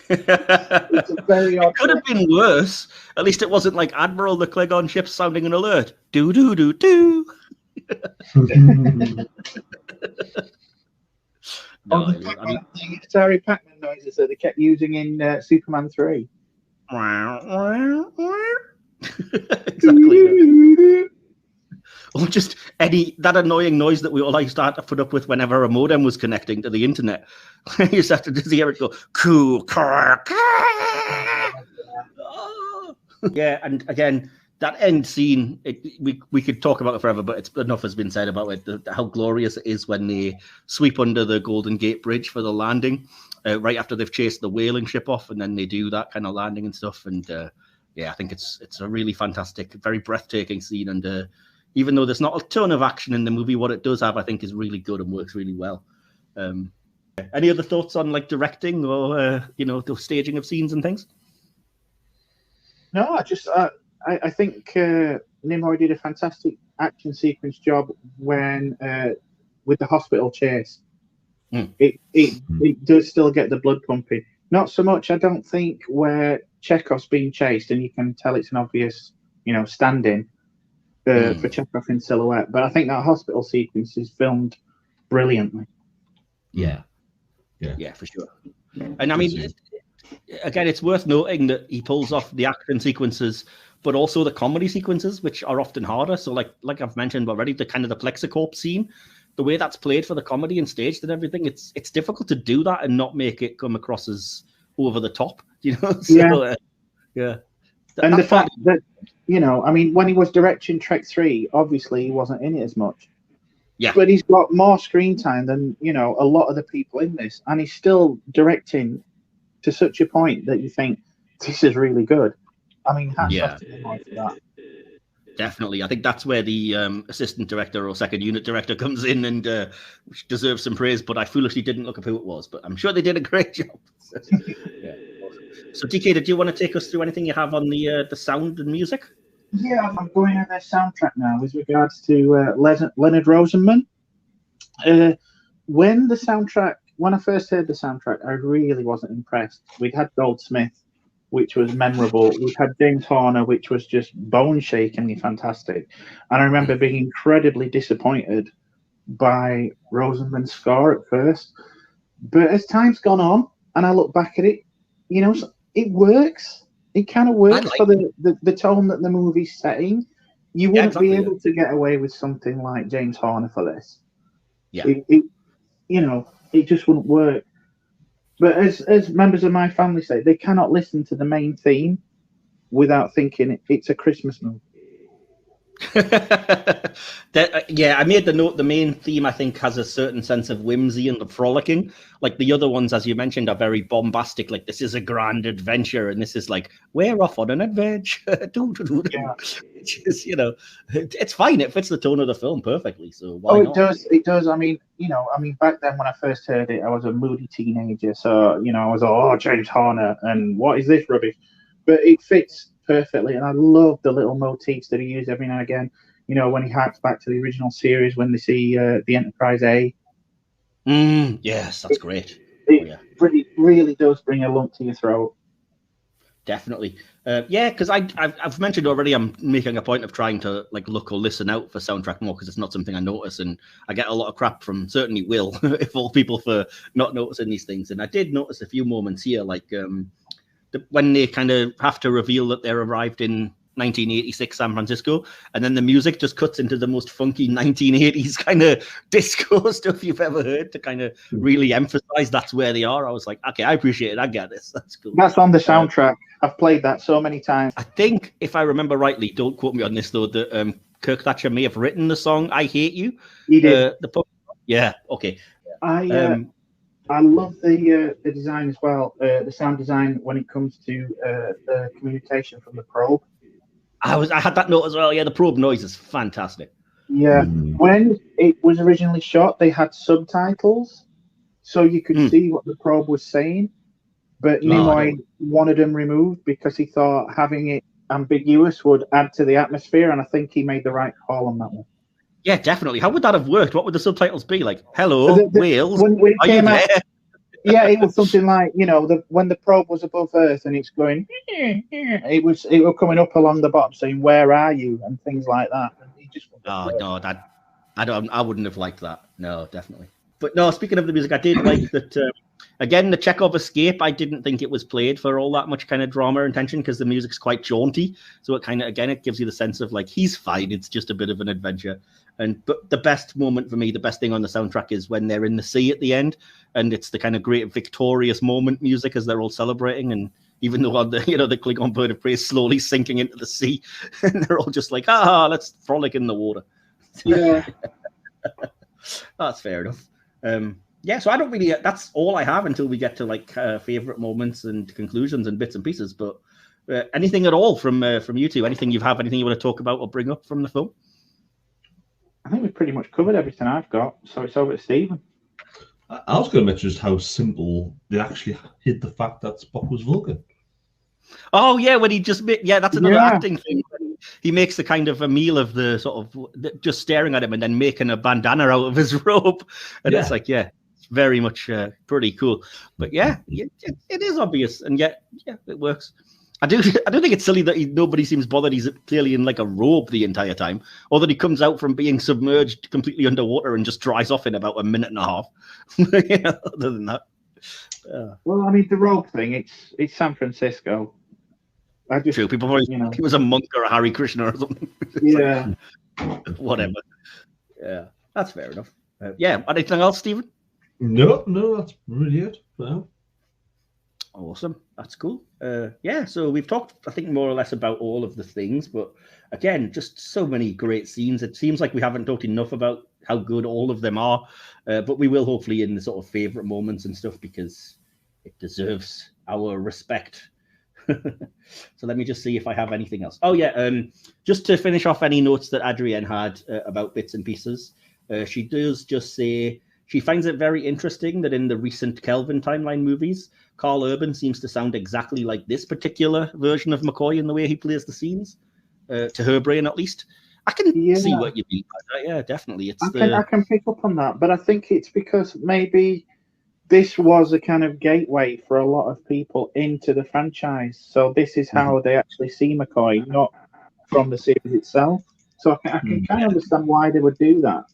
Speaker 2: It's a very odd.
Speaker 1: It could have been worse. At least it wasn't like Admiral the Klingon ship sounding an alert. Do do do do. No,
Speaker 2: the Atari Pac-Man noises that they kept using in Superman 3.
Speaker 1: Exactly. Or just that annoying noise that we all used to have to put up with whenever a modem was connecting to the internet. You used to have to just hear it go, cool. Yeah, and again, that end scene, we could talk about it forever, but enough has been said about it. How glorious it is when they sweep under the Golden Gate Bridge for the landing, right after they've chased the whaling ship off, and then they do that kind of landing and stuff. And I think it's a really fantastic, very breathtaking scene. And even though there's not a ton of action in the movie, what it does have, I think, is really good and works really well. Any other thoughts on like directing or the staging of scenes and things?
Speaker 2: No, I think Nimoy did a fantastic action sequence job when with the hospital chase. It does still get the blood pumping. Not so much, I don't think, where Chekhov's being chased and you can tell it's an obvious, stand-in for Chekhov in silhouette. But I think that hospital sequence is filmed brilliantly.
Speaker 1: Yeah, for sure. And I mean, again, it's worth noting that he pulls off the action sequences, but also the comedy sequences, which are often harder. So, like I've mentioned already, the kind of the Plexicorp scene, the way that's played for the comedy and staged and everything, it's difficult to do that and not make it come across as over the top. So, yeah.
Speaker 2: And the fact that when he was directing Trek 3, obviously he wasn't in it as much.
Speaker 1: Yeah.
Speaker 2: But he's got more screen time than a lot of the people in this, and he's still directing to such a point that you think this is really good. I mean, hats off to him for that.
Speaker 1: Definitely. I think that's where the assistant director or second unit director comes in and deserves some praise, but I foolishly didn't look up who it was, but I'm sure they did a great job. So DK, did you want to take us through anything you have on the sound and music?
Speaker 2: Yeah, I'm going on their soundtrack now with regards to Leonard Rosenman. When I first heard the soundtrack, I really wasn't impressed. We'd had Goldsmith, which was memorable. We've had James Horner, which was just bone-shakingly fantastic. And I remember being incredibly disappointed by Rosenman's score at first. But as time's gone on, and I look back at it, it works. It kind of works for the tone that the movie's setting. You wouldn't be able to get away with something like James Horner for this.
Speaker 1: Yeah.
Speaker 2: It just wouldn't work. But as members of my family say, they cannot listen to the main theme without thinking it's a Christmas movie.
Speaker 1: I made the note. The main theme, I think, has a certain sense of whimsy and the frolicking. Like the other ones, as you mentioned, are very bombastic. Like this is a grand adventure, and this is like we're off on an adventure. Which is, it's fine. It fits the tone of the film perfectly. So why not?
Speaker 2: It does. I mean, back then when I first heard it, I was a moody teenager. So I was James Horner, and what is this rubbish? But it fits perfectly, and I love the little motifs that he used every now and again. When he harks back to the original series, when they see the Enterprise A.
Speaker 1: Yes, that's great.
Speaker 2: It really does bring a lump to your throat.
Speaker 1: Definitely. Because I've mentioned already, I'm making a point of trying to look or listen out for soundtrack more because it's not something I notice, and I get a lot of crap from certainly Will, if all people, for not noticing these things. And I did notice a few moments here, when they kind of have to reveal that they're arrived in 1986 San Francisco, and then the music just cuts into the most funky 1980s kind of disco stuff you've ever heard to kind of really emphasize that's where they are. I was like, okay, I appreciate it. I get this. That's cool.
Speaker 2: That's on the soundtrack. I've played that so many times.
Speaker 1: I think, if I remember rightly, don't quote me on this though, that Kirk Thatcher may have written the song "I Hate You."
Speaker 2: He did.
Speaker 1: Yeah. Okay.
Speaker 2: I love the design as well. The sound design when it comes to the communication from the probe.
Speaker 1: I had that note as well. Yeah, the probe noise is fantastic.
Speaker 2: Yeah. When it was originally shot, they had subtitles, so you could see what the probe was saying. But Nimoy wanted them removed because he thought having it ambiguous would add to the atmosphere, and I think he made the right call on that one.
Speaker 1: Yeah, definitely. How would that have worked? What would the subtitles be like? Hello, Wales.
Speaker 2: When it came out, yeah, it was something like, you know, when the probe was above Earth and it's going, it was coming up along the bottom saying, "Where are you?" and things like that. And he just
Speaker 1: no, I wouldn't have liked that. No, definitely. But no, speaking of the music, I did like that. Again, the Chekhov escape, I didn't think it was played for all that much kind of drama and tension because the music's quite jaunty. So it kind of, again, it gives you the sense of like, he's fine. It's just a bit of an adventure. But the best moment for me, the best thing on the soundtrack is when they're in the sea at the end. And it's the kind of great victorious moment music as they're all celebrating. And even though the Klingon bird of prey is slowly sinking into the sea, and they're all just like, let's frolic in the water.
Speaker 2: Yeah.
Speaker 1: That's fair enough. Yeah, so I don't really. That's all I have until we get to like favorite moments and conclusions and bits and pieces. But anything at all from you two? Anything you want to talk about or bring up from the film?
Speaker 2: I think we've pretty much covered everything I've got. So it's over to Stephen.
Speaker 3: I was going to mention just how simple they actually hid the fact that Spock was Vulcan.
Speaker 1: Oh yeah, when he just that's another acting thing. He makes the kind of a meal of the sort of just staring at him and then making a bandana out of his robe, and it's like very much pretty cool. But it is obvious, and yet it works. I do think it's silly that nobody seems bothered. He's clearly in like a robe the entire time, or that he comes out from being submerged completely underwater and just dries off in about a minute and a half. Other than that,
Speaker 2: well, I mean, the robe thing. It's San Francisco.
Speaker 1: True. People probably think he was a monk or a Hare Krishna or something.
Speaker 2: Yeah.
Speaker 1: Whatever. Yeah, that's fair enough. Anything else, Stephen?
Speaker 3: No, that's really it. Wow.
Speaker 1: Awesome. That's cool. So we've talked, I think, more or less about all of the things, but again, just so many great scenes. It seems like we haven't talked enough about how good all of them are, but we will hopefully in the sort of favorite moments and stuff because it deserves our respect. So let me just see if I have anything else. Just to finish off any notes that Adrienne had about bits and pieces, she does just say she finds it very interesting that in the recent Kelvin timeline movies, Carl Urban seems to sound exactly like this particular version of McCoy in the way he plays the scenes, to her brain at least. I can see what you mean by that. Yeah, definitely.
Speaker 2: I can pick up on that, but I think it's because maybe this was a kind of gateway for a lot of people into the franchise. So this is how they actually see McCoy, not from the series itself. So I can kind of understand why they would do that.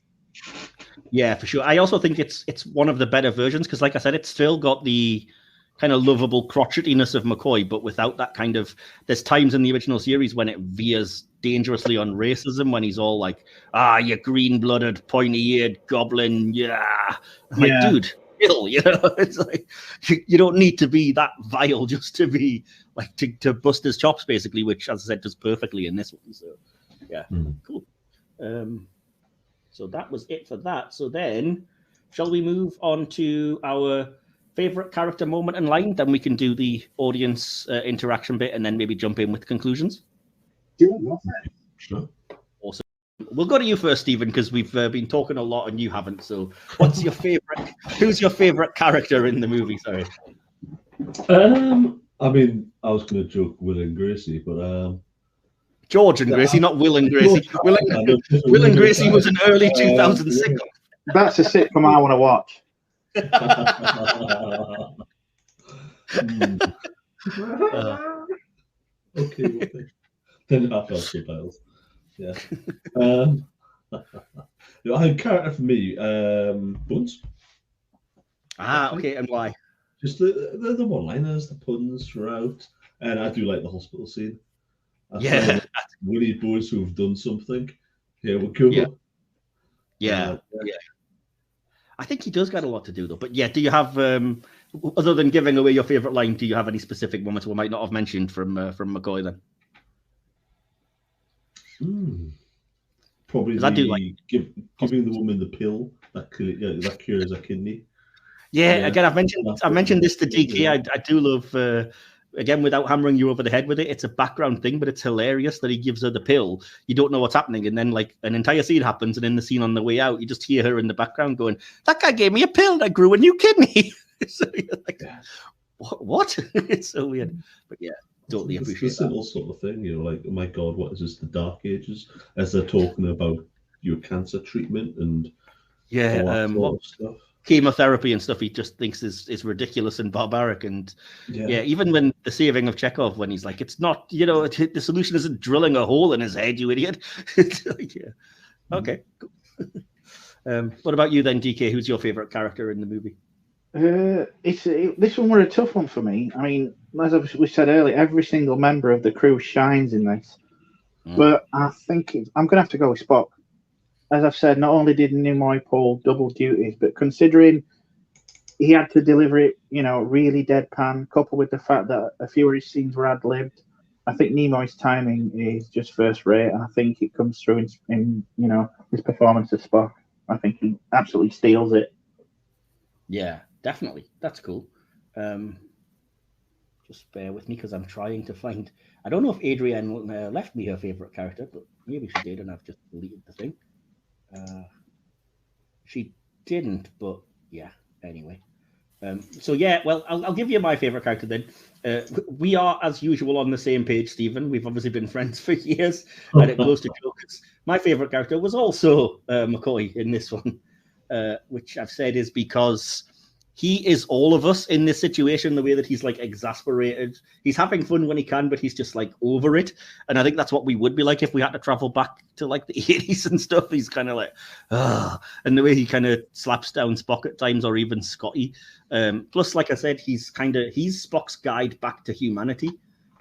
Speaker 1: Yeah, for sure. I also think it's one of the better versions because, like I said, it's still got the kind of lovable crotchetiness of McCoy, but without that kind of. There's times in the original series when it veers dangerously on racism, when he's all like, you green-blooded, pointy-eared goblin, I'm like, dude. It's like you don't need to be that vile just to be like to bust his chops, basically, which, as I said, does perfectly in this one. So, cool. So that was it for that. So then, shall we move on to our favorite character moment and line? Then we can do the audience interaction bit, and then maybe jump in with conclusions.
Speaker 3: Sure.
Speaker 1: Awesome. We'll go to you first, Stephen, because we've been talking a lot and you haven't. So, what's your favorite? Who's your favorite character in the movie? Sorry.
Speaker 3: I mean, I was going to joke Will and Gracie, but
Speaker 1: George and Gracie, not Will and Gracie. Will and Gracie was an early 2000s sitcom.
Speaker 2: That's a sitcom I want to watch.
Speaker 3: Okay. Then half our subtitles. Yeah. I think character for me, Buns.
Speaker 1: Okay, and why?
Speaker 3: Just the one-liners, the puns throughout, and I do like the hospital scene. We need boys who have done something. Here we go.
Speaker 1: Yeah. I think he does get a lot to do, though. But do you have, other than giving away your favorite line, do you have any specific moments we might not have mentioned from McCoy then?
Speaker 3: Probably
Speaker 1: I do like
Speaker 3: giving the woman the pill that cures a kidney.
Speaker 1: Yeah, again, I've mentioned this to DK. I do love. Again, without hammering you over the head with it, it's a background thing, but it's hilarious that he gives her the pill. You don't know what's happening, and then like an entire scene happens, and in the scene on the way out, you just hear her in the background going, "That guy gave me a pill that grew a new kidney." So you're like, what? It's so weird, but yeah, totally appreciate
Speaker 3: it's the simple sort of thing. You know, like, oh my God, what is this? The Dark Ages, as they're talking about your cancer treatment and all that sort of stuff.
Speaker 1: Chemotherapy and stuff he just thinks is ridiculous and barbaric. And even when the saving of Chekhov, when he's like, it's not, the solution isn't drilling a hole in his head, you idiot. It's like, okay, cool. What about you then, DK? Who's your favorite character in the movie?
Speaker 2: This one was a tough one for me. I mean, as we said earlier, every single member of the crew shines in this, but I think I'm going to have to go with Spock. As I've said, not only did Nimoy pull double duties, but considering he had to deliver it, really deadpan, coupled with the fact that a few of his scenes were ad-libbed, I think Nimoy's timing is just first rate, and I think it comes through in his performance as Spock. I think he absolutely steals it.
Speaker 1: Yeah, definitely. That's cool. Just bear with me because I'm trying to find. I don't know if Adrienne left me her favorite character, but maybe she did, and I've just deleted the thing. She didn't, but yeah. Anyway, well, I'll give you my favorite character then. We are, as usual, on the same page, Stephen. We've obviously been friends for years, and it goes to jokes. My favorite character was also McCoy in this one, which I've said is because he is all of us in this situation, the way that he's like exasperated. He's having fun when he can, but he's just like over it. And I think that's what we would be like if we had to travel back to like the 80s and stuff. He's kind of like, and the way he kind of slaps down Spock at times, or even Scotty. Plus, like I said, he's Spock's guide back to humanity.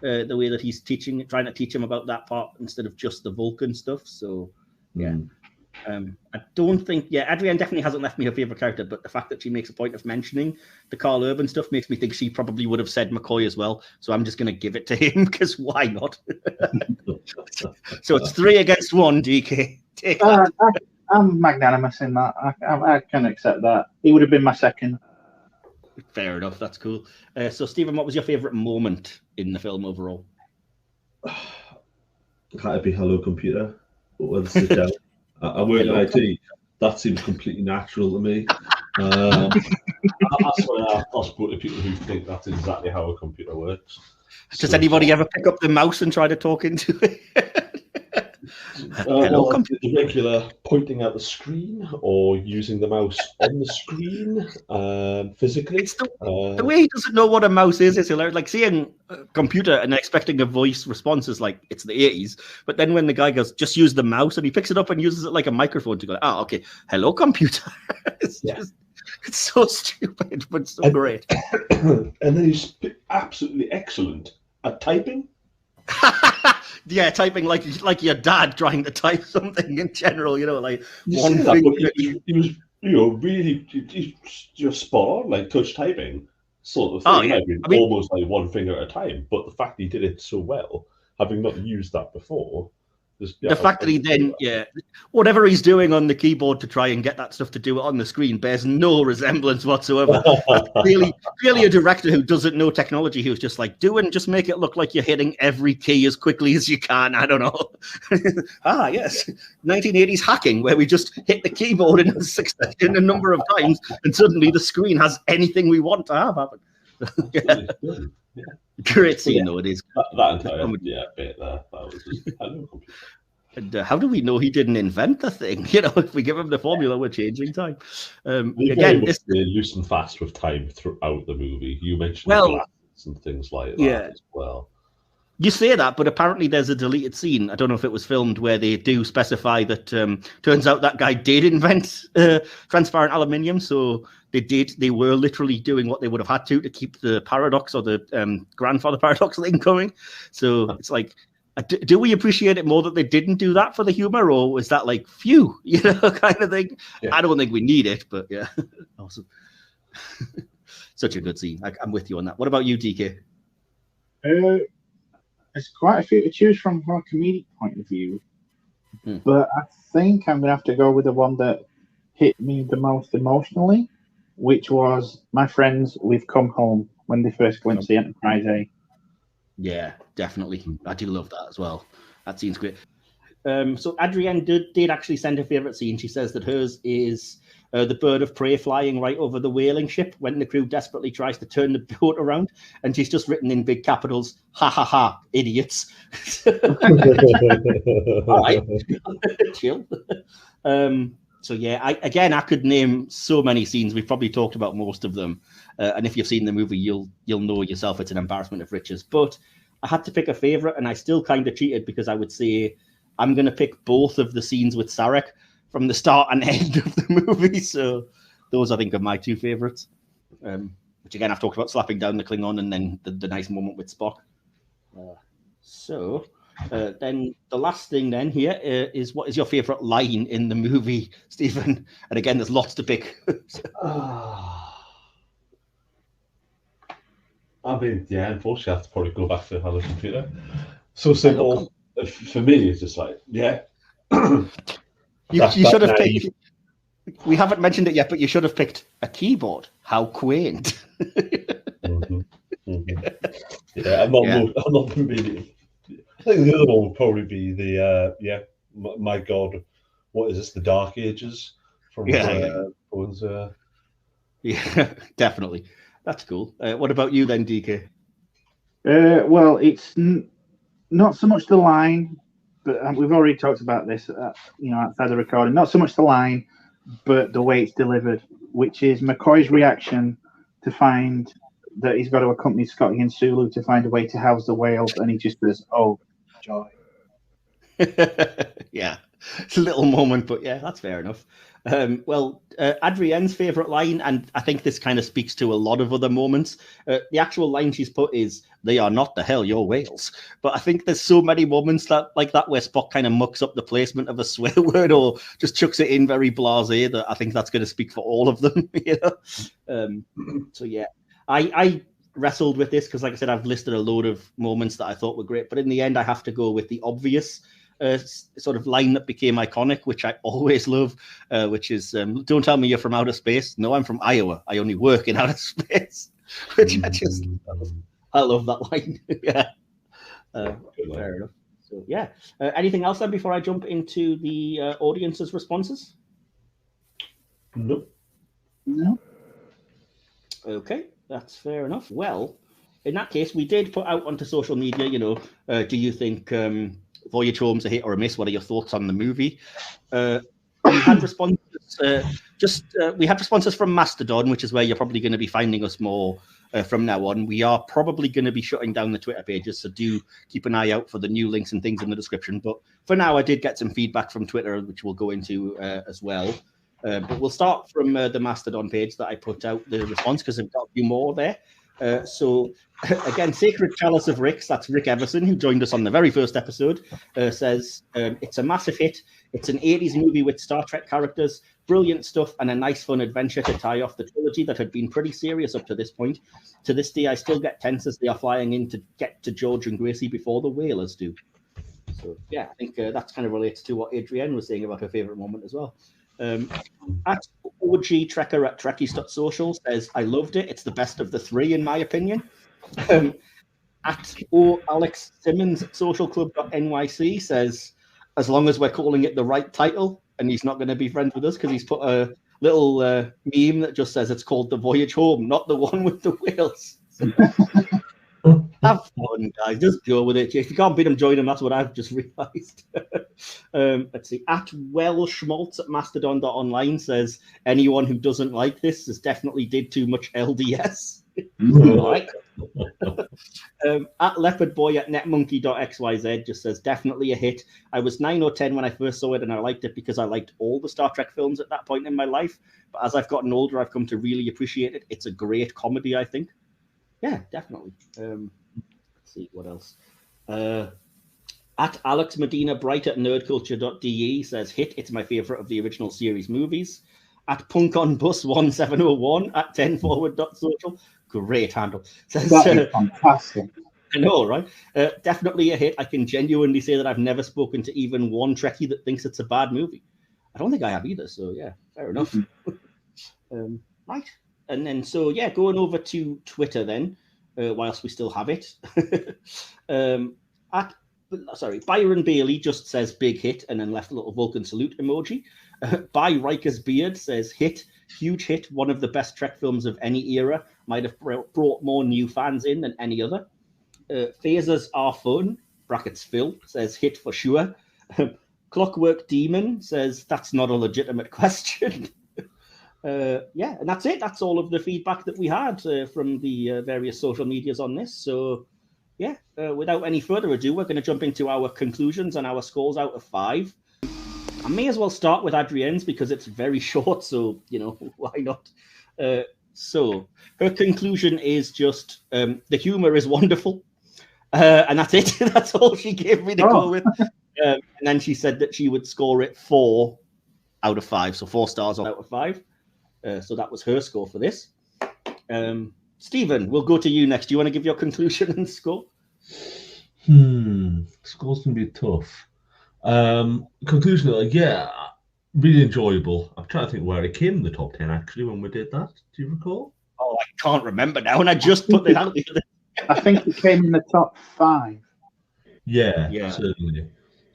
Speaker 1: The way that he's trying to teach him about that part instead of just the Vulcan stuff. So, yeah. I don't think, Adrienne definitely hasn't left me her favorite character, but the fact that she makes a point of mentioning the Carl Urban stuff makes me think she probably would have said McCoy as well. So I'm just going to give it to him because why not? So it's 3-1, DK. Take that.
Speaker 2: I'm magnanimous in that. I can accept that. He would have been my second.
Speaker 1: Fair enough. That's cool. So Stephen, what was your favorite moment in the film overall?
Speaker 3: Had to be Hello Computer. Sit down. I work in IT. That seems completely natural to me. I swear I've spoken to people who think that's exactly how a computer works.
Speaker 1: Does anybody ever pick up the mouse and try to talk into it? Hello,
Speaker 3: the regular pointing at the screen or using the mouse on the screen physically.
Speaker 1: It's the way he doesn't know what a mouse is hilarious. Like seeing a computer and expecting a voice response is like it's the 80s. But then when the guy goes, just use the mouse, and he picks it up and uses it like a microphone to go, okay, hello, computer. It's so stupid, but so great.
Speaker 3: And then he's absolutely excellent at typing.
Speaker 1: Yeah, typing like your dad trying to type something in general, like
Speaker 3: you
Speaker 1: one thing.
Speaker 3: He was really just spot on, like touch typing sort of thing.
Speaker 1: Oh, yeah.
Speaker 3: Almost like one finger at a time. But the fact he did it so well, having not used that before.
Speaker 1: The fact that he then, whatever he's doing on the keyboard to try and get that stuff to do it on the screen bears no resemblance whatsoever. That's clearly a director who doesn't know technology, who's just like, just make it look like you're hitting every key as quickly as you can. I don't know. Yes. 1980s hacking, where we just hit the keyboard in a number of times, and suddenly the screen has anything we want to have happen. Great scene, though it is.
Speaker 3: That entire bit there. That was just hello computer.
Speaker 1: And how do we know he didn't invent the thing? If we give him the formula, we're changing time. Again, they're
Speaker 3: loose and fast with time throughout the movie. You mentioned glasses and things like that as well.
Speaker 1: You say that, but apparently there's a deleted scene. I don't know if it was filmed where they do specify that. Turns out that guy did invent transparent aluminium, so they were literally doing what they would have had to keep the paradox or the grandfather paradox thing going. So it's like, do we appreciate it more that they didn't do that for the humor, or is that like phew, kind of thing? Yeah. I don't think we need it, but yeah, awesome. Such a good scene. I'm with you on that. What about you, DK?
Speaker 2: There's quite a few to choose from a comedic point of view. But I think I'm going to have to go with the one that hit me the most emotionally, which was my friends We've Come Home when they first glimpsed the Enterprise A.
Speaker 1: Yeah, definitely. I do love that as well. That scene's great. So Adrienne did actually send her favourite scene. She says that hers is the bird of prey flying right over the whaling ship when the crew desperately tries to turn the boat around, and she's just written in big capitals, "Ha ha ha, idiots." All right, chill. So yeah, I could name so many scenes. We've probably talked about most of them, and if you've seen the movie, you'll know yourself it's an embarrassment of riches. But I had to pick a favourite, and I still kind of cheated because I would say I'm going to pick both of the scenes with Sarek from the start and end of the movie. So those, I think, are my two favourites. Which again, I've talked about slapping down the Klingon and then the nice moment with Spock. Then the last thing then here is what is your favourite line in the movie, Stephen? And again, there's lots to pick.
Speaker 3: I mean, yeah, unfortunately, I have to probably go back to Hello Computer. So simple. For me, it's just like, yeah.
Speaker 1: You should have picked. We haven't mentioned it yet, but you should have picked a keyboard. How quaint.
Speaker 3: Yeah, I'm not really. I think the other one would probably be the my God, what is this? The Dark Ages from Bones.
Speaker 1: Yeah, definitely. That's cool. What about you then, DK?
Speaker 2: Well, it's not so much the line, but we've already talked about this, outside the recording. Not so much the line, but the way it's delivered, which is McCoy's reaction to find that he's got to accompany Scotty and Sulu to find a way to house the whales, and he just says, "Oh, joy."
Speaker 1: Yeah, it's a little moment, but yeah, that's fair enough. Adrienne's favourite line, and I think this kind of speaks to a lot of other moments. The actual line she's put is, "They are not the hell your whales." But I think there's so many moments like that where Spock kind of mucks up the placement of a swear word or just chucks it in very blasé that I think that's going to speak for all of them. So yeah, I wrestled with this because, like I said, I've listed a load of moments that I thought were great, but in the end, I have to go with the obvious sort of line that became iconic, which I always love, which is "Don't tell me you're from outer space." No, I'm from Iowa. I only work in outer space. Which I love that line. Yeah, fair enough. So yeah, anything else then before I jump into the audience's responses?
Speaker 3: Nope.
Speaker 2: No.
Speaker 1: Okay, that's fair enough. Well, in that case, we did put out onto social media, do you think Voyage Home's a hit or a miss? What are your thoughts on the movie? We had responses. We had responses from Mastodon, which is where you're probably going to be finding us more from now on. We are probably going to be shutting down the Twitter pages, so do keep an eye out for the new links and things in the description. But for now, I did get some feedback from Twitter, which we'll go into as well. But we'll start from the Mastodon page that I put out the response because I've got a few more there. So again, Sacred Chalice of Ricks, that's Rick Everson, who joined us on the very first episode, says it's a massive hit. It's an 80s movie with Star Trek characters, brilliant stuff, and a nice fun adventure to tie off the trilogy that had been pretty serious up to this point. To this day, I still get tense as they are flying in to get to George and Gracie before the whalers do. So yeah, I think that kind of relates to what Adrienne was saying about her favourite moment as well. At OG Trekker at Trekkies.social says, I loved it. It's the best of the three, in my opinion. At Alex Simmons at socialclub.nyc says, as long as we're calling it the right title, and he's not going to be friends with us because he's put a little meme that just says it's called The Voyage Home, not the one with the whales. Have fun, guys. Just go with it. If you can't beat them, join them. That's what I've just realised. Let's see. At Schmaltz at Mastodon.online says, anyone who doesn't like this has definitely did too much LDS. All right. At Leopardboy at netmonkey.xyz just says, definitely a hit. I was 9 or 10 when I first saw it, and I liked it because I liked all the Star Trek films at that point in my life. But as I've gotten older, I've come to really appreciate it. It's a great comedy, I think. Yeah, definitely. Let's see, what else? At Alex Medina Bright at nerdculture.de says, hit, it's my favourite of the original series movies. At punkonbus1701 at 10forward.social, great handle. Says,
Speaker 2: that is fantastic.
Speaker 1: I know, right? Definitely a hit. I can genuinely say that I've never spoken to even one Trekkie that thinks it's a bad movie. I don't think I have either. So yeah, fair enough. Right. And then, so yeah, going over to Twitter then, whilst we still have it. Byron Bailey just says big hit and then left a little Vulcan salute emoji. By Riker's Beard says hit, huge hit, one of the best Trek films of any era. Might have brought more new fans in than any other. Phasers are fun, brackets Phil, says hit for sure. Clockwork Demon says that's not a legitimate question. Yeah, and that's it. That's all of the feedback that we had from the various social medias on this. So, yeah, without any further ado, we're going to jump into our conclusions and our scores out of 5. I may as well start with Adrienne's because it's very short, so, you know, why not? So, her conclusion is just the humor is wonderful. And that's it. That's all she gave me to go with. And then she said that she would score it 4 out of 5. So 4 stars out of 5. So that was her score for this. Stephen, we'll go to you next. Do you want to give your conclusion and score?
Speaker 3: Score's going to be tough. Conclusion, yeah, really enjoyable. I'm trying to think where it came in the top 10, actually, when we did that. Do you recall?
Speaker 1: Oh, I can't remember now, and I just put it out the other.
Speaker 2: I think it came in the top 5.
Speaker 3: Yeah. Certainly.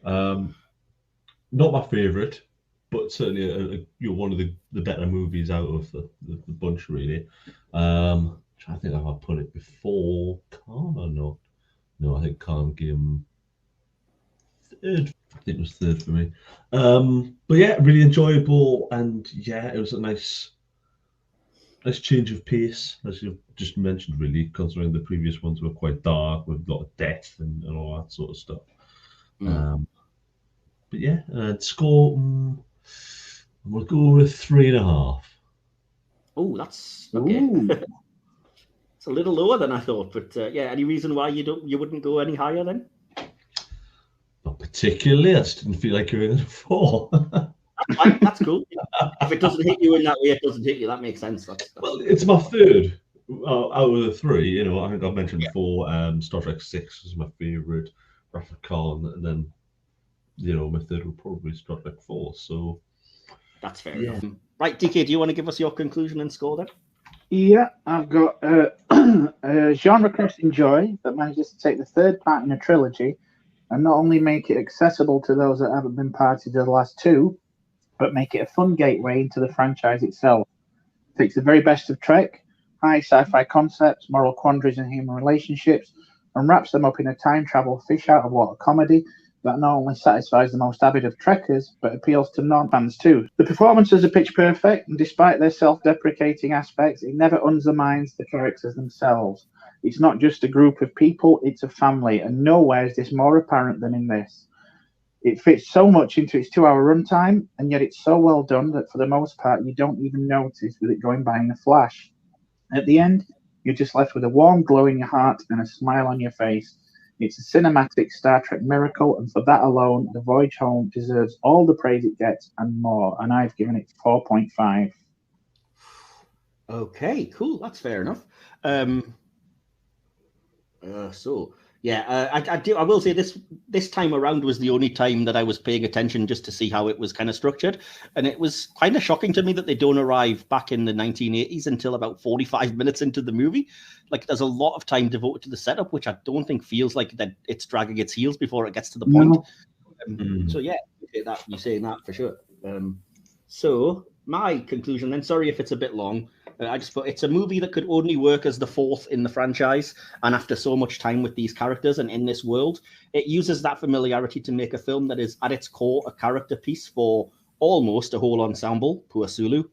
Speaker 3: Not my favourite, but certainly one of the better movies out of the bunch, really. Trying to think if I put it before Khan or not. No, I think Khan gave him third. I think it was third for me. But yeah, really enjoyable, and yeah, it was a nice change of pace, as you just mentioned, really, considering the previous ones were quite dark with a lot of death and all that sort of stuff. But yeah, score, I'm going to go with 3.5.
Speaker 1: Oh, that's okay. It's a little lower than I thought, but yeah, any reason why you wouldn't go any higher then?
Speaker 3: Not particularly. I just didn't feel like giving it a 4.
Speaker 1: That's fine. That's cool. If it doesn't hit you in that way, it doesn't hit you. That makes sense. That's...
Speaker 3: Well, it's my third out of the 3. You know, I think I've mentioned before. Star Trek 6 is my favorite. Wrath of Khan, and then, you know, my third would probably be Star Trek 4. So
Speaker 1: that's fair enough. Right, DK, do you want to give us your conclusion and score then?
Speaker 2: Yeah, I've got a genre-crossing joy that manages to take the third part in a trilogy and not only make it accessible to those that haven't been party to the last 2, but make it a fun gateway into the franchise itself. Takes the very best of Trek, high sci-fi concepts, moral quandaries and human relationships, and wraps them up in a time travel fish-out-of-water comedy that not only satisfies the most avid of Trekkers, but appeals to non-fans too. The performances are pitch perfect, and despite their self-deprecating aspects, it never undermines the characters themselves. It's not just a group of people, it's a family, and nowhere is this more apparent than in this. It fits so much into its 2-hour runtime, and yet it's so well done that for the most part, you don't even notice with it going by in a flash. At the end, you're just left with a warm glow in your heart and a smile on your face. It's a cinematic Star Trek miracle, and for that alone, the Voyage Home deserves all the praise it gets and more, and I've given it 4.5.
Speaker 1: Okay, cool. That's fair enough. I will say this time around was the only time that I was paying attention just to see how it was kind of structured, and it was kind of shocking to me that they don't arrive back in the 1980s until about 45 minutes into the movie. Like, there's a lot of time devoted to the setup, which I don't think feels like that it's dragging its heels before it gets to the point. So yeah, you're saying that for sure. So my conclusion then, sorry if it's a bit long. I just thought it's a movie that could only work as the 4th in the franchise, and after so much time with these characters and in this world, it uses that familiarity to make a film that is at its core a character piece for almost a whole ensemble, poor Sulu,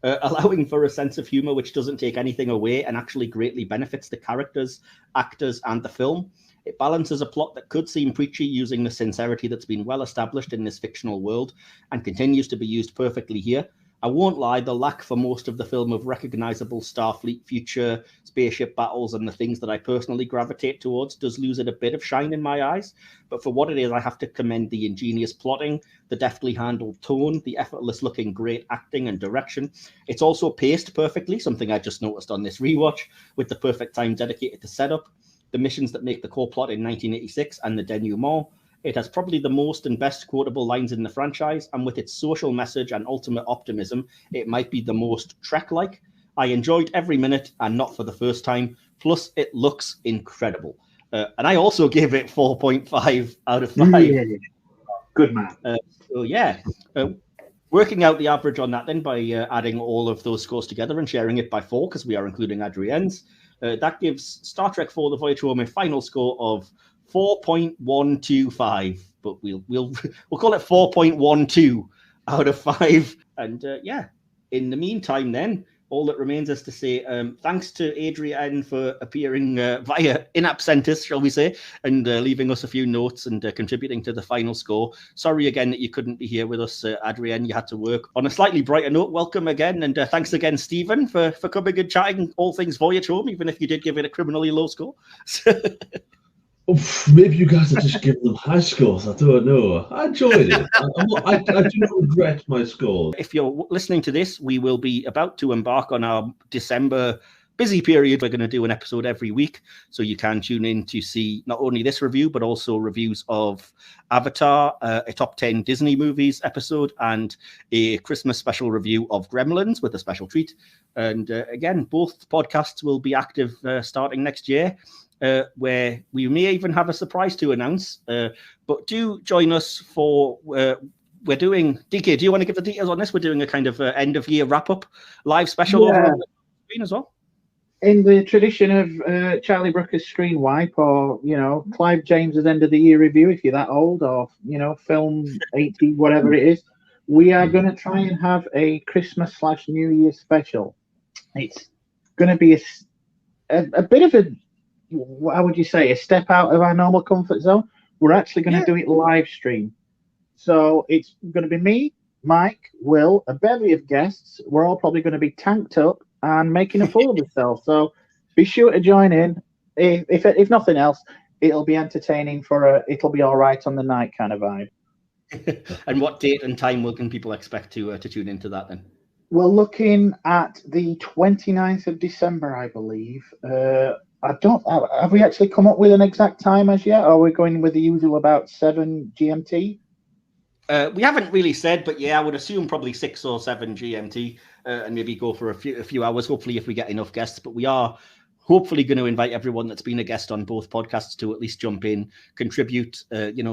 Speaker 1: allowing for a sense of humor which doesn't take anything away and actually greatly benefits the characters, actors, and the film. It balances a plot that could seem preachy using the sincerity that's been well established in this fictional world and continues to be used perfectly here. I won't lie, the lack for most of the film of recognizable Starfleet future, spaceship battles, and the things that I personally gravitate towards does lose it a bit of shine in my eyes. But for what it is, I have to commend the ingenious plotting, the deftly handled tone, the effortless-looking great acting and direction. It's also paced perfectly, something I just noticed on this rewatch, with the perfect time dedicated to setup. the missions that make the core plot in 1986 and the denouement. It has probably the most and best quotable lines in the franchise, and with its social message and ultimate optimism, it might be the most Trek-like. I enjoyed every minute, and not for the first time. Plus, it looks incredible. And I also gave it 4.5 out of 5.
Speaker 2: Yeah. Good man.
Speaker 1: Working out the average on that then by adding all of those scores together and sharing it by 4, because we are including Adrienne's, that gives Star Trek IV: The Voyage Home a final score of 4.125, but we'll call it 4.12 out of 5. And in the meantime, then all that remains is to say thanks to Adrienne for appearing via in absentis, shall we say, and leaving us a few notes and contributing to the final score. Sorry again that you couldn't be here with us, Adrienne. You had to work. On a slightly brighter note, welcome again, and thanks again, Stephen, for coming and chatting all things Voyage Home, even if you did give it a criminally low score.
Speaker 3: Maybe you guys are just giving them high scores. I don't know. I enjoyed it. I do not regret my scores.
Speaker 1: If you're listening to this, we will be about to embark on our December busy period. We're going to do an episode every week, so you can tune in to see not only this review, but also reviews of Avatar, a top 10 Disney movies episode, and a Christmas special review of Gremlins with a special treat. And again, both podcasts will be active starting next year. Where we may even have a surprise to announce. But do join us for, we're doing, DK, do you want to give the details on this? We're doing a kind of end of year wrap up live special over on the screen as well.
Speaker 2: In the tradition of Charlie Brooker's Screen Wipe, or, Clive James's end of the year review, if you're that old, or, film 80, whatever it is, we are going to try and have a Christmas/New Year special. It's going to be a bit of a, how would you say, a step out of our normal comfort zone. We're actually going to do it live stream. So it's going to be me, Mike, Will, a bevy of guests. We're all probably going to be tanked up and making a fool of ourselves. So be sure to join in. If nothing else, it'll be entertaining it'll be all right on the night kind of vibe.
Speaker 1: And what date and time can people expect to tune into that then?
Speaker 2: We're looking at the 29th of December, I believe. Have we actually come up with an exact time as yet? Or are we going with the usual about 7 GMT?
Speaker 1: We haven't really said, but I would assume probably 6 or 7 GMT, and maybe go for a few hours, hopefully, if we get enough guests. But we are hopefully going to invite everyone that's been a guest on both podcasts to at least jump in, contribute,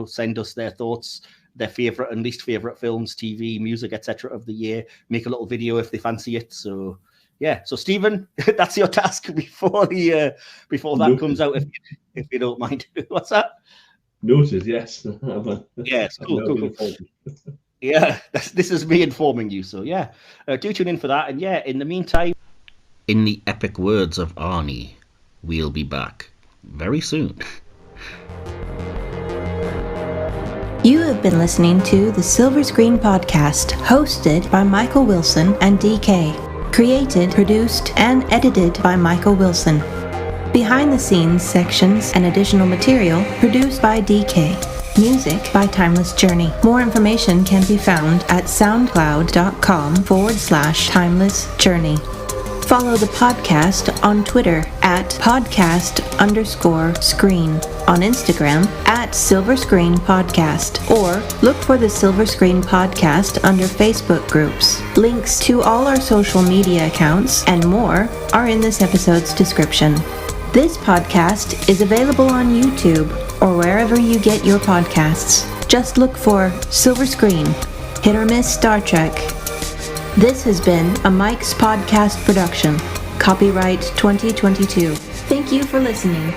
Speaker 1: send us their thoughts, their favorite and least favorite films, TV, music, etc. of the year, make a little video if they fancy it. So so Stephen, that's your task before that comes out, if you don't mind. What's that?
Speaker 3: Noted, yes.
Speaker 1: Yes, cool. Yeah, this is me informing you. So do tune in for that. And in the meantime, in the epic words of Arnie, we'll be back very soon.
Speaker 4: You have been listening to the Silver Screen Podcast, hosted by Michael Wilson and DK. Created, produced, and edited by Michael Wilson. Behind the scenes sections and additional material produced by DK. Music by Timeless Journey. More information can be found at soundcloud.com/Timeless Journey. Follow the podcast on Twitter at podcast_screen, on Instagram at Silver Screen Podcast, or look for the Silver Screen Podcast under Facebook groups. Links to all our social media accounts and more are in this episode's description. This podcast is available on YouTube or wherever you get your podcasts. Just look for Silver Screen, Hit or Miss Star Trek. This has been a Mike's Podcast production. Copyright 2022. Thank you for listening.